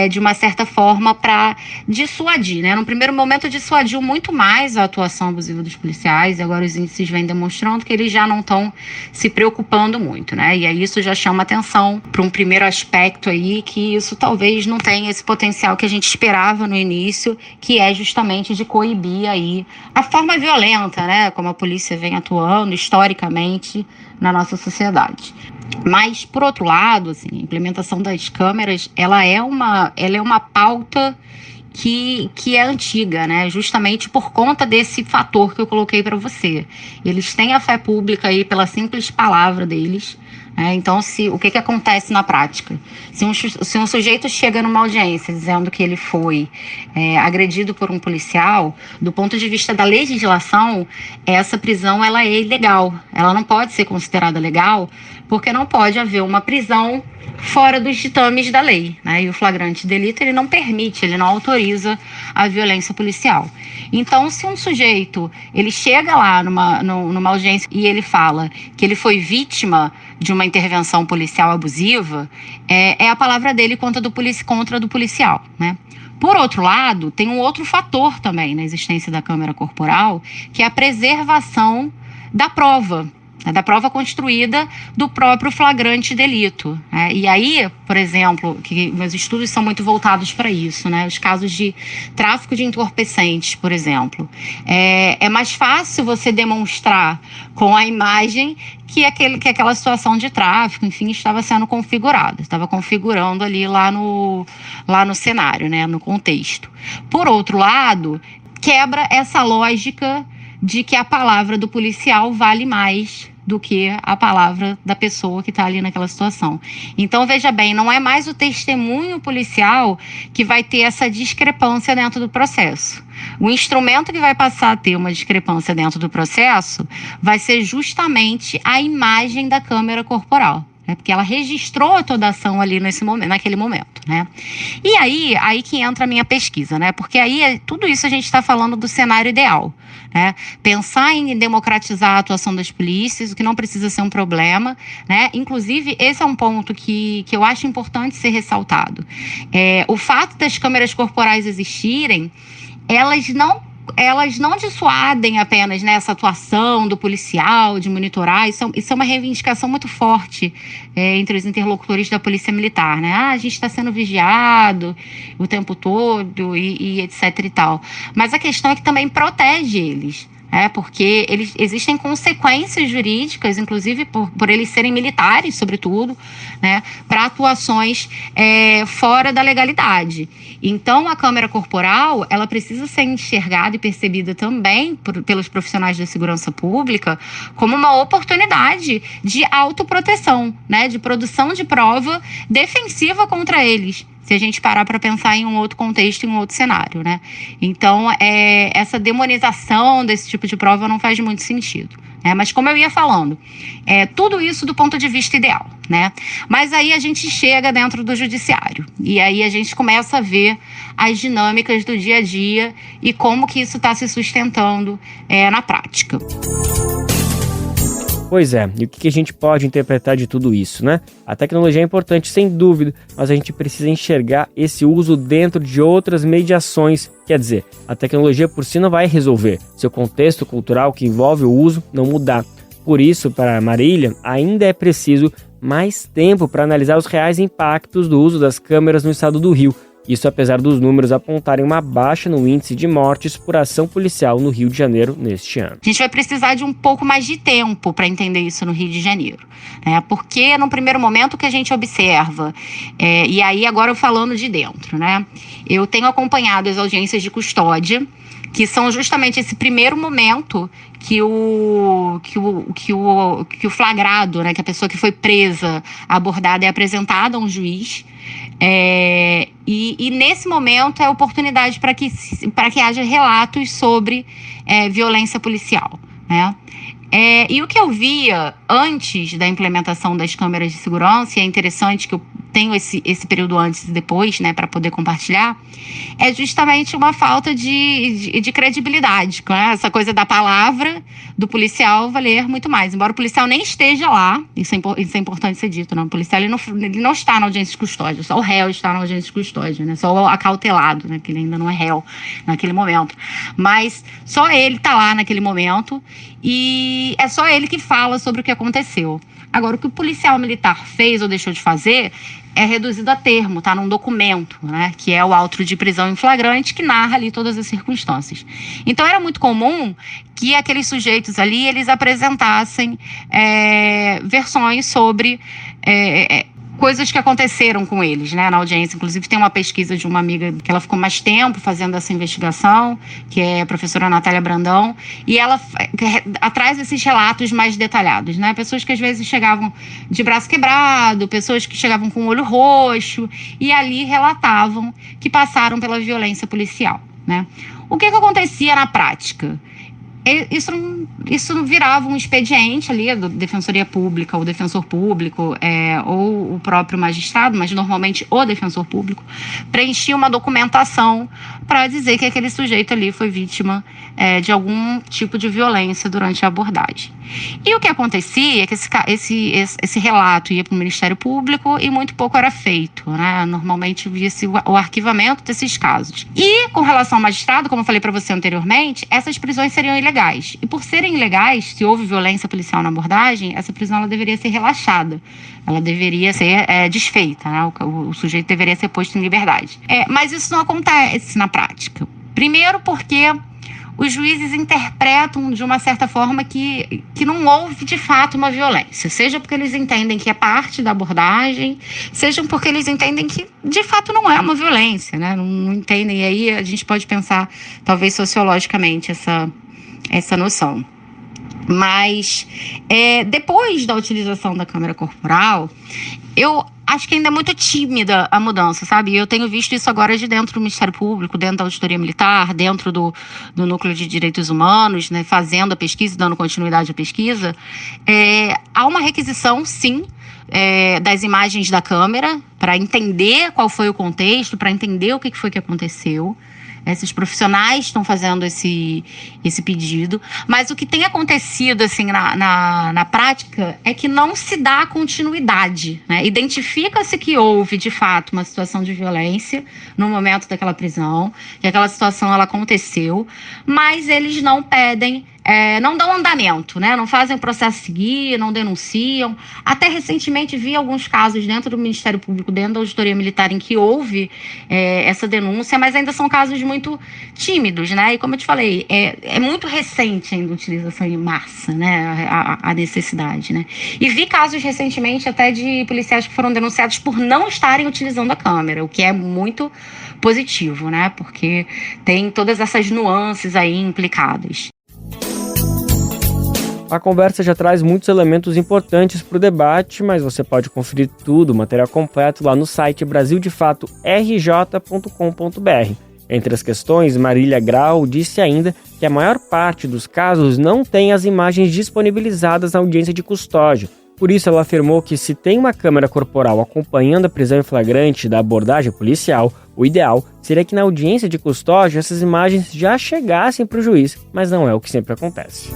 de uma certa forma para dissuadir, né? No primeiro momento dissuadiu muito mais a atuação abusiva dos policiais, e agora os índices vêm demonstrando que eles já não estão se preocupando muito, né? E aí isso já chama atenção para um primeiro aspecto aí, que isso talvez não tenha esse potencial que a gente esperava no início, que é justamente de coibir aí a forma violenta, né? Como a polícia vem atuando historicamente na nossa sociedade. Mas, por outro lado, assim, a implementação das câmeras, ela é uma pauta que é antiga, né? Justamente por conta desse fator que eu coloquei para você. Eles têm a fé pública aí pela simples palavra deles. Então, o que acontece na prática? Se um sujeito chega numa audiência dizendo que ele foi agredido por um policial, do ponto de vista da legislação, essa prisão ela é ilegal. Ela não pode ser considerada legal, porque não pode haver uma prisão fora dos ditames da lei, né? E o flagrante delito, ele não permite, ele não autoriza a violência policial. Então, se um sujeito, ele chega lá numa audiência e ele fala que ele foi vítima de uma intervenção policial abusiva, é a palavra dele contra do policial, né? Por outro lado, tem um outro fator também na existência da câmera corporal, que é a preservação da prova construída do próprio flagrante delito. E aí, por exemplo, que meus estudos são muito voltados para isso, né? Os casos de tráfico de entorpecentes, por exemplo. É mais fácil você demonstrar com a imagem que aquela situação de tráfico, enfim, estava sendo configurada, estava configurando ali lá no cenário, né? No contexto. Por outro lado, quebra essa lógica de que a palavra do policial vale mais do que a palavra da pessoa que está ali naquela situação. Então, veja bem, não é mais o testemunho policial que vai ter essa discrepância dentro do processo. O instrumento que vai passar a ter uma discrepância dentro do processo vai ser justamente a imagem da câmera corporal, né? Porque ela registrou toda a ação ali naquele momento, né? E aí que entra a minha pesquisa, né? Porque aí tudo isso a gente está falando do cenário ideal, né? Pensar em democratizar a atuação das polícias, o que não precisa ser um problema, né? Inclusive, esse é um ponto que eu acho importante ser ressaltado. O fato das câmeras corporais existirem, elas não dissuadem apenas nessa atuação do policial, de monitorar. Isso é uma reivindicação muito forte entre os interlocutores da Polícia Militar, né? A gente está sendo vigiado o tempo todo e etc e tal. Mas a questão é que também protege eles, porque existem consequências jurídicas, inclusive por eles serem militares, sobretudo, né, para atuações fora da legalidade. Então, a câmera corporal, ela precisa ser enxergada e percebida também pelos profissionais da segurança pública como uma oportunidade de autoproteção, né, de produção de prova defensiva contra eles, se a gente parar para pensar em um outro contexto, em um outro cenário, né? Então, essa demonização desse tipo de prova não faz muito sentido, né? Mas como eu ia falando, tudo isso do ponto de vista ideal, né? Mas aí a gente chega dentro do judiciário e aí a gente começa a ver as dinâmicas do dia a dia e como que isso está se sustentando na prática. Pois é, e o que a gente pode interpretar de tudo isso, né? A tecnologia é importante, sem dúvida, mas a gente precisa enxergar esse uso dentro de outras mediações. Quer dizer, a tecnologia por si não vai resolver se o contexto cultural que envolve o uso não mudar. Por isso, para Marília, ainda é preciso mais tempo para analisar os reais impactos do uso das câmeras no estado do Rio. Isso apesar dos números apontarem uma baixa no índice de mortes por ação policial no Rio de Janeiro neste ano. A gente vai precisar de um pouco mais de tempo para entender isso no Rio de Janeiro, né? Porque no primeiro momento o que a gente observa, e aí agora falando de dentro, né? Eu tenho acompanhado as audiências de custódia, que são justamente esse primeiro momento que o flagrado, né, que a pessoa que foi presa, abordada, é apresentada a um juiz. E nesse momento é a oportunidade para que haja relatos sobre violência policial, né? E o que eu via antes da implementação das câmeras de segurança, e é interessante que eu tenho esse período antes e depois, né, para poder compartilhar, é justamente uma falta de credibilidade, né? Essa coisa da palavra do policial valer muito mais. Embora o policial nem esteja lá, isso é importante ser dito, não? O policial ele não está na audiência de custódia, só o réu está na audiência de custódia, né? Só o acautelado, né, que ele ainda não é réu naquele momento. Mas só ele está lá naquele momento e é só ele que fala sobre o que aconteceu. Agora, o que o policial militar fez ou deixou de fazer é reduzido a termo, tá num documento, né, que é o auto de prisão em flagrante, que narra ali todas as circunstâncias. Então, era muito comum que aqueles sujeitos ali, eles apresentassem versões sobre coisas que aconteceram com eles, né, na audiência. Inclusive, tem uma pesquisa de uma amiga que ela ficou mais tempo fazendo essa investigação, que é a professora Natália Brandão, e ela traz esses relatos mais detalhados, né? Pessoas que às vezes chegavam de braço quebrado, pessoas que chegavam com o olho roxo, e ali relatavam que passaram pela violência policial, né? O que acontecia na prática? Isso virava um expediente ali da Defensoria Pública, o defensor público, ou o próprio magistrado, mas normalmente o defensor público, preenchia uma documentação para dizer que aquele sujeito ali foi vítima de algum tipo de violência durante a abordagem. E o que acontecia é que esse relato ia para o Ministério Público e muito pouco era feito, né? Normalmente via-se o arquivamento desses casos. E com relação ao magistrado, como eu falei para você anteriormente, essas prisões seriam ilegais. E por serem ilegais, se houve violência policial na abordagem, essa prisão ela deveria ser relaxada. Ela deveria ser desfeita, né? O sujeito deveria ser posto em liberdade. Mas isso não acontece na prática. Primeiro porque os juízes interpretam de uma certa forma que não houve de fato uma violência, seja porque eles entendem que é parte da abordagem, seja porque eles entendem que de fato não é uma violência, né? Não entendem, e aí a gente pode pensar talvez sociologicamente essa noção. Mas depois da utilização da câmera corporal, eu acho que ainda é muito tímida a mudança, sabe? Eu tenho visto isso agora de dentro do Ministério Público, dentro da Auditoria Militar, dentro do Núcleo de Direitos Humanos, né, fazendo a pesquisa, dando continuidade à pesquisa. Há uma requisição, sim, das imagens da câmera, para entender qual foi o contexto, para entender o que foi que aconteceu. Esses profissionais estão fazendo esse pedido, mas o que tem acontecido assim, na prática é que não se dá continuidade, né? Identifica-se que houve, de fato, uma situação de violência no momento daquela prisão, que aquela situação ela aconteceu, mas eles não pedem, não dão andamento, né? Não fazem o processo seguir, não denunciam. Até recentemente vi alguns casos dentro do Ministério Público, dentro da Auditoria Militar, em que houve essa denúncia, mas ainda são casos muito tímidos, né? E como eu te falei, é muito recente ainda a utilização em massa, né? A necessidade, né? E vi casos recentemente até de policiais que foram denunciados por não estarem utilizando a câmera, o que é muito positivo, né? Porque tem todas essas nuances aí implicadas. A conversa já traz muitos elementos importantes para o debate, mas você pode conferir tudo, o material completo, lá no site brasildefatorj.com.br. Entre as questões, Marília Grau disse ainda que a maior parte dos casos não tem as imagens disponibilizadas na audiência de custódia. Por isso, ela afirmou que se tem uma câmera corporal acompanhando a prisão em flagrante da abordagem policial, o ideal seria que na audiência de custódia essas imagens já chegassem para o juiz, mas não é o que sempre acontece.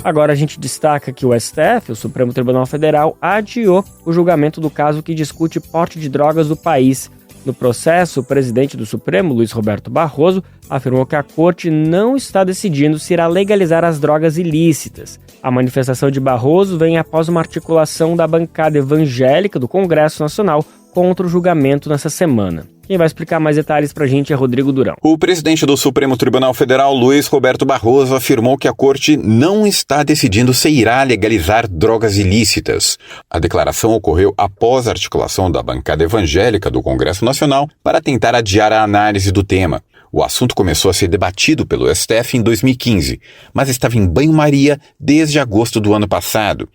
Agora a gente destaca que o STF, o Supremo Tribunal Federal, adiou o julgamento do caso que discute porte de drogas do país. No processo, o presidente do Supremo, Luiz Roberto Barroso, afirmou que a corte não está decidindo se irá legalizar as drogas ilícitas. A manifestação de Barroso vem após uma articulação da bancada evangélica do Congresso Nacional contra o julgamento nessa semana. Quem vai explicar mais detalhes pra gente é Rodrigo Durão. O presidente do Supremo Tribunal Federal, Luiz Roberto Barroso, afirmou que a corte não está decidindo se irá legalizar drogas ilícitas. A declaração ocorreu após a articulação da bancada evangélica do Congresso Nacional para tentar adiar a análise do tema. O assunto começou a ser debatido pelo STF em 2015, mas estava em banho-maria desde agosto do ano passado.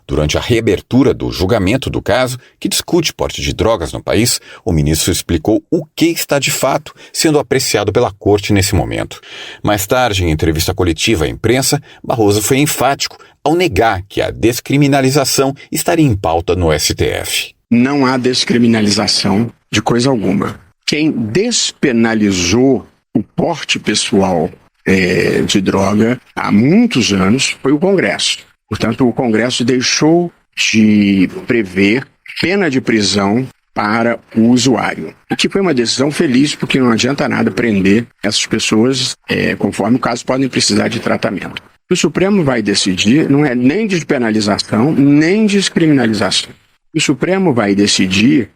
Durante a reabertura do julgamento do caso, que discute porte de drogas no país, o ministro explicou o que está de fato sendo apreciado pela corte nesse momento. Mais tarde, em entrevista coletiva à imprensa, Barroso foi enfático ao negar que a descriminalização estaria em pauta no STF. Não há descriminalização de coisa alguma. Quem despenalizou o porte pessoal de droga há muitos anos foi o Congresso. Portanto, o Congresso deixou de prever pena de prisão para o usuário. O que foi uma decisão feliz, porque não adianta nada prender essas pessoas, conforme o caso, podem precisar de tratamento. O Supremo vai decidir, não é nem despenalização, nem descriminalização. O Supremo vai decidir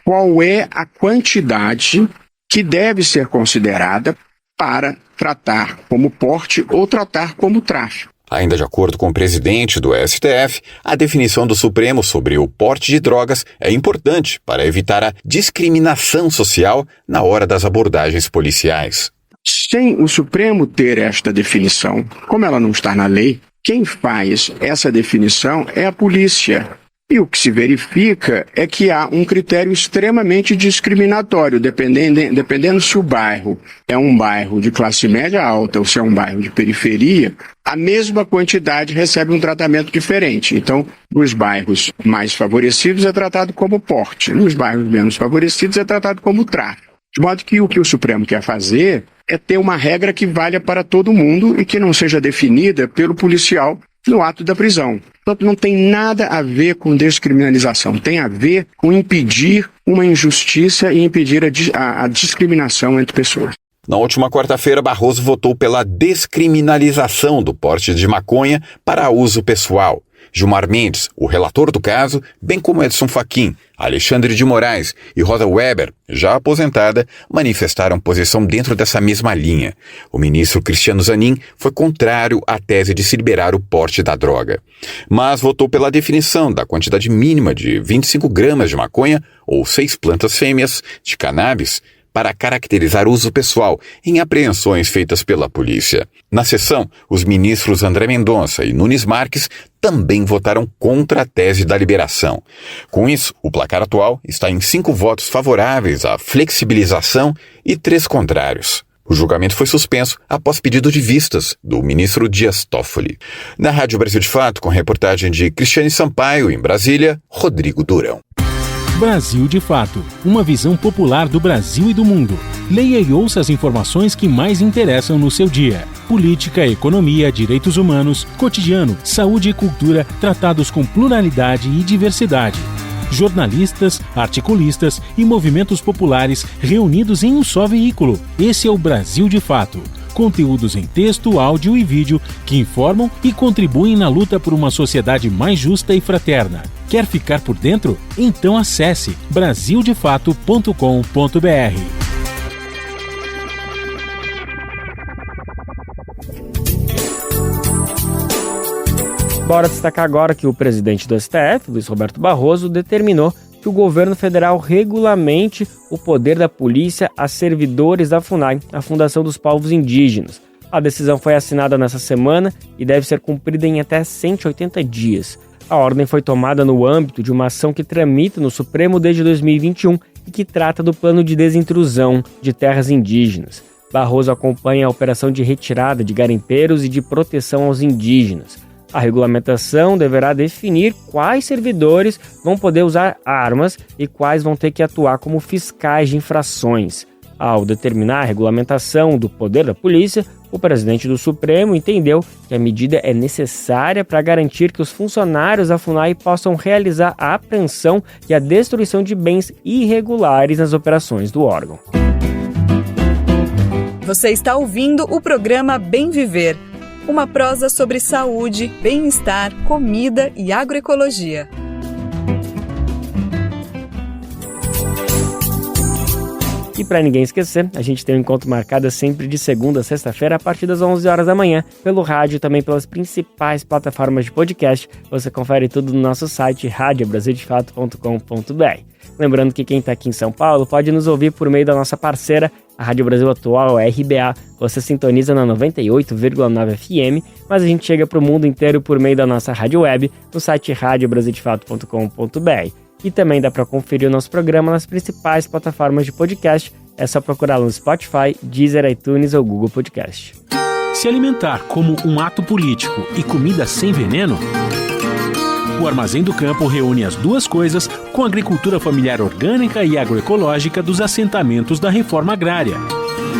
qual é a quantidade que deve ser considerada para tratar como porte ou tratar como tráfico. Ainda de acordo com o presidente do STF, a definição do Supremo sobre o porte de drogas é importante para evitar a discriminação social na hora das abordagens policiais. Sem o Supremo ter esta definição, como ela não está na lei, quem faz essa definição é a polícia. E o que se verifica é que há um critério extremamente discriminatório, dependendo se o bairro é um bairro de classe média alta ou se é um bairro de periferia, a mesma quantidade recebe um tratamento diferente. Então, nos bairros mais favorecidos é tratado como porte, nos bairros menos favorecidos é tratado como tráfico. De modo que o Supremo quer fazer é ter uma regra que valha para todo mundo e que não seja definida pelo policial no ato da prisão. Portanto, não tem nada a ver com descriminalização, tem a ver com impedir uma injustiça e impedir a discriminação entre pessoas. Na última quarta-feira, Barroso votou pela descriminalização do porte de maconha para uso pessoal. Gilmar Mendes, o relator do caso, bem como Edson Fachin, Alexandre de Moraes e Rosa Weber, já aposentada, manifestaram posição dentro dessa mesma linha. O ministro Cristiano Zanin foi contrário à tese de se liberar o porte da droga, mas votou pela definição da quantidade mínima de 25 gramas de maconha ou 6 plantas fêmeas de cannabis para caracterizar uso pessoal em apreensões feitas pela polícia. Na sessão, os ministros André Mendonça e Nunes Marques também votaram contra a tese da liberação. Com isso, o placar atual está em 5 votos favoráveis à flexibilização e 3 contrários. O julgamento foi suspenso após pedido de vistas do ministro Dias Toffoli. Na Rádio Brasil de Fato, com reportagem de Cristiane Sampaio, em Brasília, Rodrigo Durão. Brasil de Fato, uma visão popular do Brasil e do mundo. Leia e ouça as informações que mais interessam no seu dia. Política, economia, direitos humanos, cotidiano, saúde e cultura, tratados com pluralidade e diversidade. Jornalistas, articulistas e movimentos populares reunidos em um só veículo. Esse é o Brasil de Fato. Conteúdos em texto, áudio e vídeo que informam e contribuem na luta por uma sociedade mais justa e fraterna. Quer ficar por dentro? Então acesse brasildefato.com.br. Bora destacar agora que o presidente do STF, Luiz Roberto Barroso, determinou que o governo federal regulamente o poder da polícia a servidores da FUNAI, a Fundação dos Povos Indígenas. A decisão foi assinada nessa semana e deve ser cumprida em até 180 dias. A ordem foi tomada no âmbito de uma ação que tramita no Supremo desde 2021 e que trata do plano de desintrusão de terras indígenas. Barroso acompanha a operação de retirada de garimpeiros e de proteção aos indígenas. A regulamentação deverá definir quais servidores vão poder usar armas e quais vão ter que atuar como fiscais de infrações. Ao determinar a regulamentação do poder da polícia, o presidente do Supremo entendeu que a medida é necessária para garantir que os funcionários da FUNAI possam realizar a apreensão e a destruição de bens irregulares nas operações do órgão. Você está ouvindo o programa Bem Viver, uma prosa sobre saúde, bem-estar, comida e agroecologia. E para ninguém esquecer, a gente tem um encontro marcado sempre de segunda a sexta-feira a partir das 11 horas da manhã, pelo rádio e também pelas principais plataformas de podcast. Você confere tudo no nosso site radiobrasildefato.com.br. Lembrando que quem está aqui em São Paulo pode nos ouvir por meio da nossa parceira, a Rádio Brasil Atual, a RBA. Você sintoniza na 98,9 FM, mas a gente chega para o mundo inteiro por meio da nossa rádio web, no site radiobrasildefato.com.br. E também dá para conferir o nosso programa nas principais plataformas de podcast. É só procurar no Spotify, Deezer, iTunes ou Google Podcast. Se alimentar como um ato político e comida sem veneno? O Armazém do Campo reúne as duas coisas com a agricultura familiar orgânica e agroecológica dos assentamentos da reforma agrária.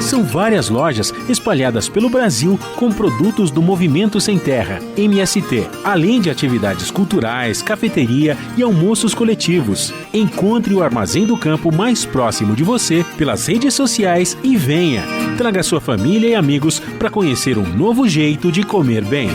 São várias lojas espalhadas pelo Brasil com produtos do Movimento Sem Terra, MST, além de atividades culturais, cafeteria e almoços coletivos. Encontre o Armazém do Campo mais próximo de você pelas redes sociais e venha. Traga sua família e amigos para conhecer um novo jeito de comer bem.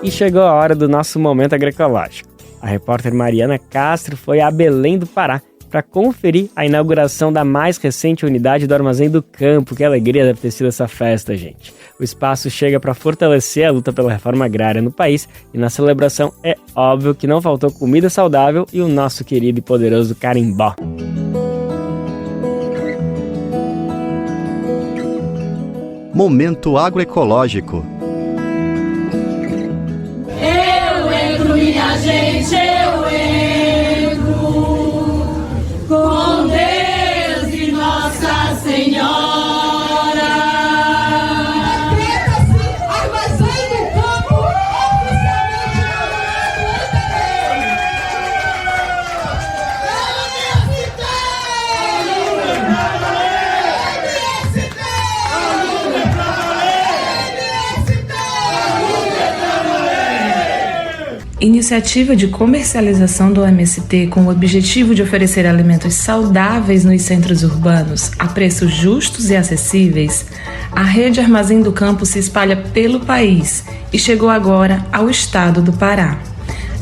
E chegou a hora do nosso Momento Agroecológico. A repórter Mariana Castro foi a Belém do Pará para conferir a inauguração da mais recente unidade do Armazém do Campo. Que alegria deve ter sido essa festa, gente. O espaço chega para fortalecer a luta pela reforma agrária no país e na celebração é óbvio que não faltou comida saudável e o nosso querido e poderoso carimbó. Momento Agroecológico. Minha gente, eu entro com Deus e Nossa Senhora. Armazém do Campo, Iniciativa de comercialização do MST com o objetivo de oferecer alimentos saudáveis nos centros urbanos a preços justos e acessíveis, a rede Armazém do Campo se espalha pelo país e chegou agora ao estado do Pará.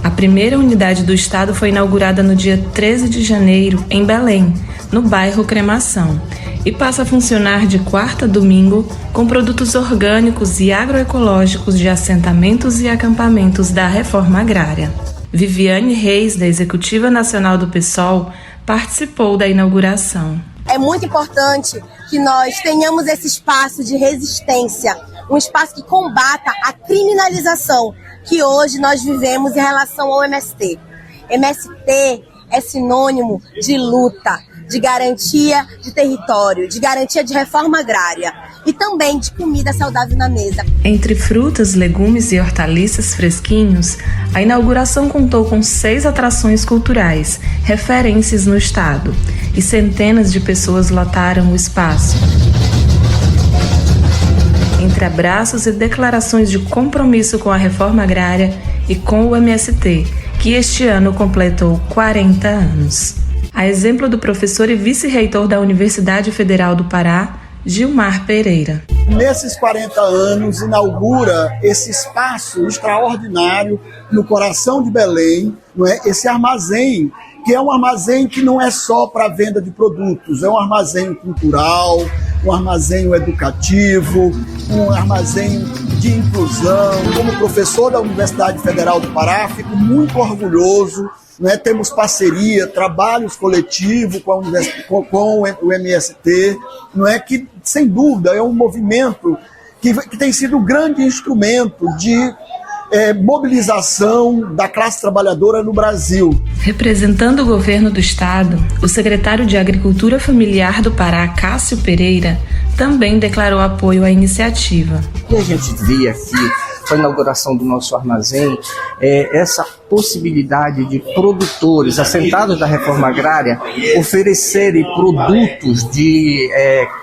A primeira unidade do estado foi inaugurada no dia 13 de janeiro em Belém, no bairro Cremação, e passa a funcionar de quarta a domingo com produtos orgânicos e agroecológicos de assentamentos e acampamentos da reforma agrária. Viviane Reis, da Executiva Nacional do PSOL, participou da inauguração. É muito importante que nós tenhamos esse espaço de resistência, um espaço que combata a criminalização que hoje nós vivemos em relação ao MST. MST é sinônimo de luta, de garantia de território, de garantia de reforma agrária e também de comida saudável na mesa. Entre frutas, legumes e hortaliças fresquinhos, a inauguração contou com 6 atrações culturais, referências no estado, e centenas de pessoas lotaram o espaço. Entre abraços e declarações de compromisso com a reforma agrária e com o MST, que este ano completou 40 anos. A exemplo do professor e vice-reitor da Universidade Federal do Pará, Gilmar Pereira. Nesses 40 anos, inaugura esse espaço extraordinário no coração de Belém, não é? Esse armazém, que é um armazém que não é só para venda de produtos, é um armazém cultural, um armazém educativo, um armazém de inclusão. Como professor da Universidade Federal do Pará, fico muito orgulhoso. Temos parceria, trabalhos coletivos com o MST, que, sem dúvida, é um movimento que tem sido um grande instrumento de mobilização da classe trabalhadora no Brasil. Representando o governo do estado, o secretário de Agricultura Familiar do Pará, Cássio Pereira, também declarou apoio à iniciativa. O que a gente vê aqui com a inauguração do nosso armazém essa possibilidade de produtores assentados da reforma agrária oferecerem produtos de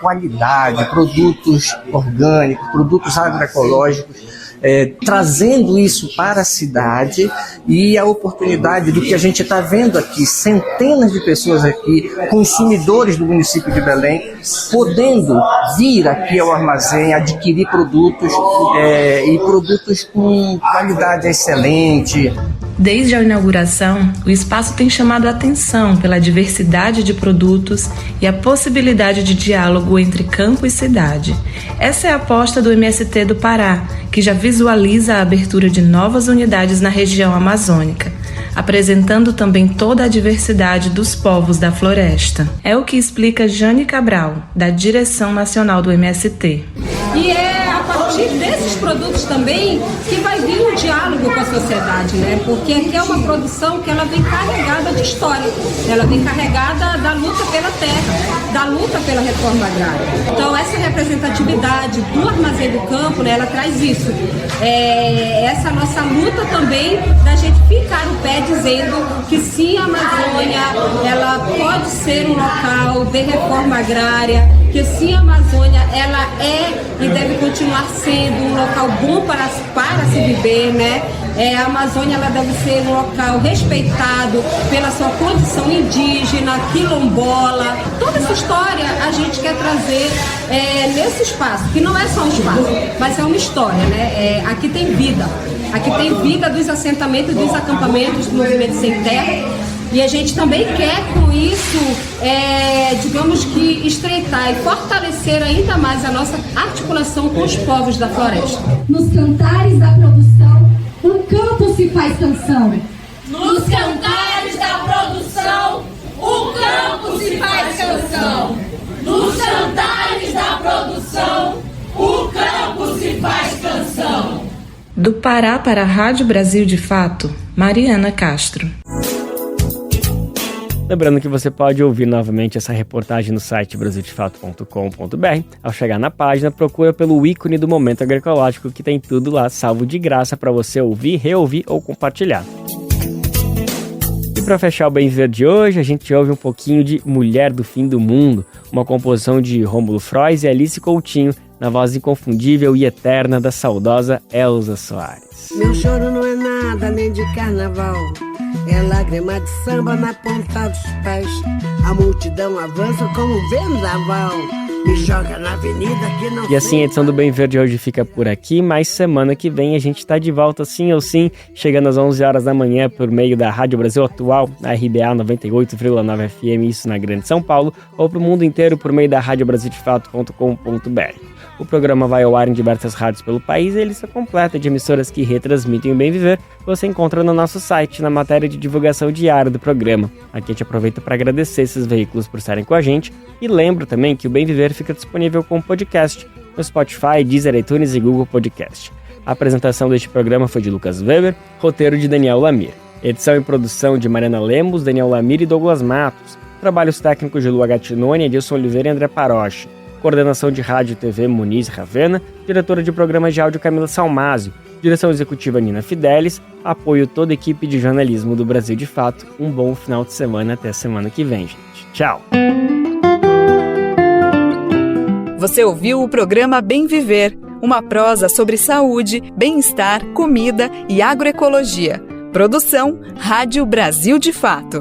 qualidade, produtos orgânicos, produtos agroecológicos, trazendo isso para a cidade, e a oportunidade do que a gente está vendo aqui, centenas de pessoas aqui, consumidores do município de Belém, podendo vir aqui ao armazém, adquirir produtos e produtos com qualidade excelente. Desde a inauguração, o espaço tem chamado a atenção pela diversidade de produtos e a possibilidade de diálogo entre campo e cidade. Essa é a aposta do MST do Pará, que já visualiza a abertura de novas unidades na região amazônica, apresentando também toda a diversidade dos povos da floresta. É o que explica Jane Cabral, da Direção Nacional do MST. E é a partir desses produtos também que vai vir um diálogo com a sociedade, né? Porque aqui é uma produção que ela vem carregada de história, ela vem carregada da luta pela terra, da luta pela reforma agrária. Então essa representatividade do Armazém do Campo, né, ela traz isso. Essa nossa luta também da gente ficar no pé dizendo que sim, a Amazônia ela pode ser um local de reforma agrária, que sim, a Amazônia ela é e deve continuar sendo um local bom para se viver, né? A Amazônia ela deve ser um local respeitado pela sua condição indígena, quilombola. Toda essa história a gente quer trazer nesse espaço, que não é só um espaço, mas é uma história, né? Aqui tem vida. Aqui tem vida dos assentamentos, dos acampamentos do Movimento Sem Terra. E a gente também quer, com isso, digamos que estreitar e fortalecer ainda mais a nossa articulação com os povos da floresta. Nos cantares da produção, o campo se faz canção. Nos cantares da produção, o campo se faz canção. Nos cantares da produção, o campo se faz canção. Do Pará para a Rádio Brasil de Fato, Mariana Castro. Lembrando que você pode ouvir novamente essa reportagem no site brasildefato.com.br. Ao chegar na página, procura pelo ícone do Momento Agroecológico, que tem tudo lá salvo de graça para você ouvir, reouvir ou compartilhar. E para fechar o Bem Viver de hoje, a gente ouve um pouquinho de Mulher do Fim do Mundo, uma composição de Rômulo Frois e Alice Coutinho, na voz inconfundível e eterna da saudosa Elza Soares. Meu choro não é nada nem de carnaval, é lágrima de samba na ponta dos pés. A multidão avança como um vendaval. Me joga na avenida que não. E assim a edição do Bem Viver de hoje fica por aqui, mas semana que vem a gente tá de volta sim ou sim, chegando às 11 horas da manhã por meio da Rádio Brasil Atual, na RBA 98,9 FM, isso na Grande São Paulo, ou pro mundo inteiro por meio da radiobrasildefato.com.br. O programa vai ao ar em diversas rádios pelo país e a lista completa de emissoras que retransmitem o Bem Viver você encontra no nosso site, na matéria de divulgação diária do programa. Aqui a gente aproveita para agradecer esses veículos por estarem com a gente e lembro também que o Bem Viver fica disponível como podcast no Spotify, Deezer, iTunes e Google Podcast. A apresentação deste programa foi de Lucas Weber, roteiro de Daniel Lamir. Edição e produção de Mariana Lemos, Daniel Lamir e Douglas Matos. Trabalhos técnicos de Lua Gatinoni, Edilson Oliveira e André Paroche. Coordenação de Rádio e TV Muniz Ravena, diretora de programas de áudio Camila Salmásio, direção executiva Nina Fidelis, apoio toda a equipe de jornalismo do Brasil de Fato. Um bom final de semana, até semana que vem, gente. Tchau! Você ouviu o programa Bem Viver, uma prosa sobre saúde, bem-estar, comida e agroecologia. Produção Rádio Brasil de Fato.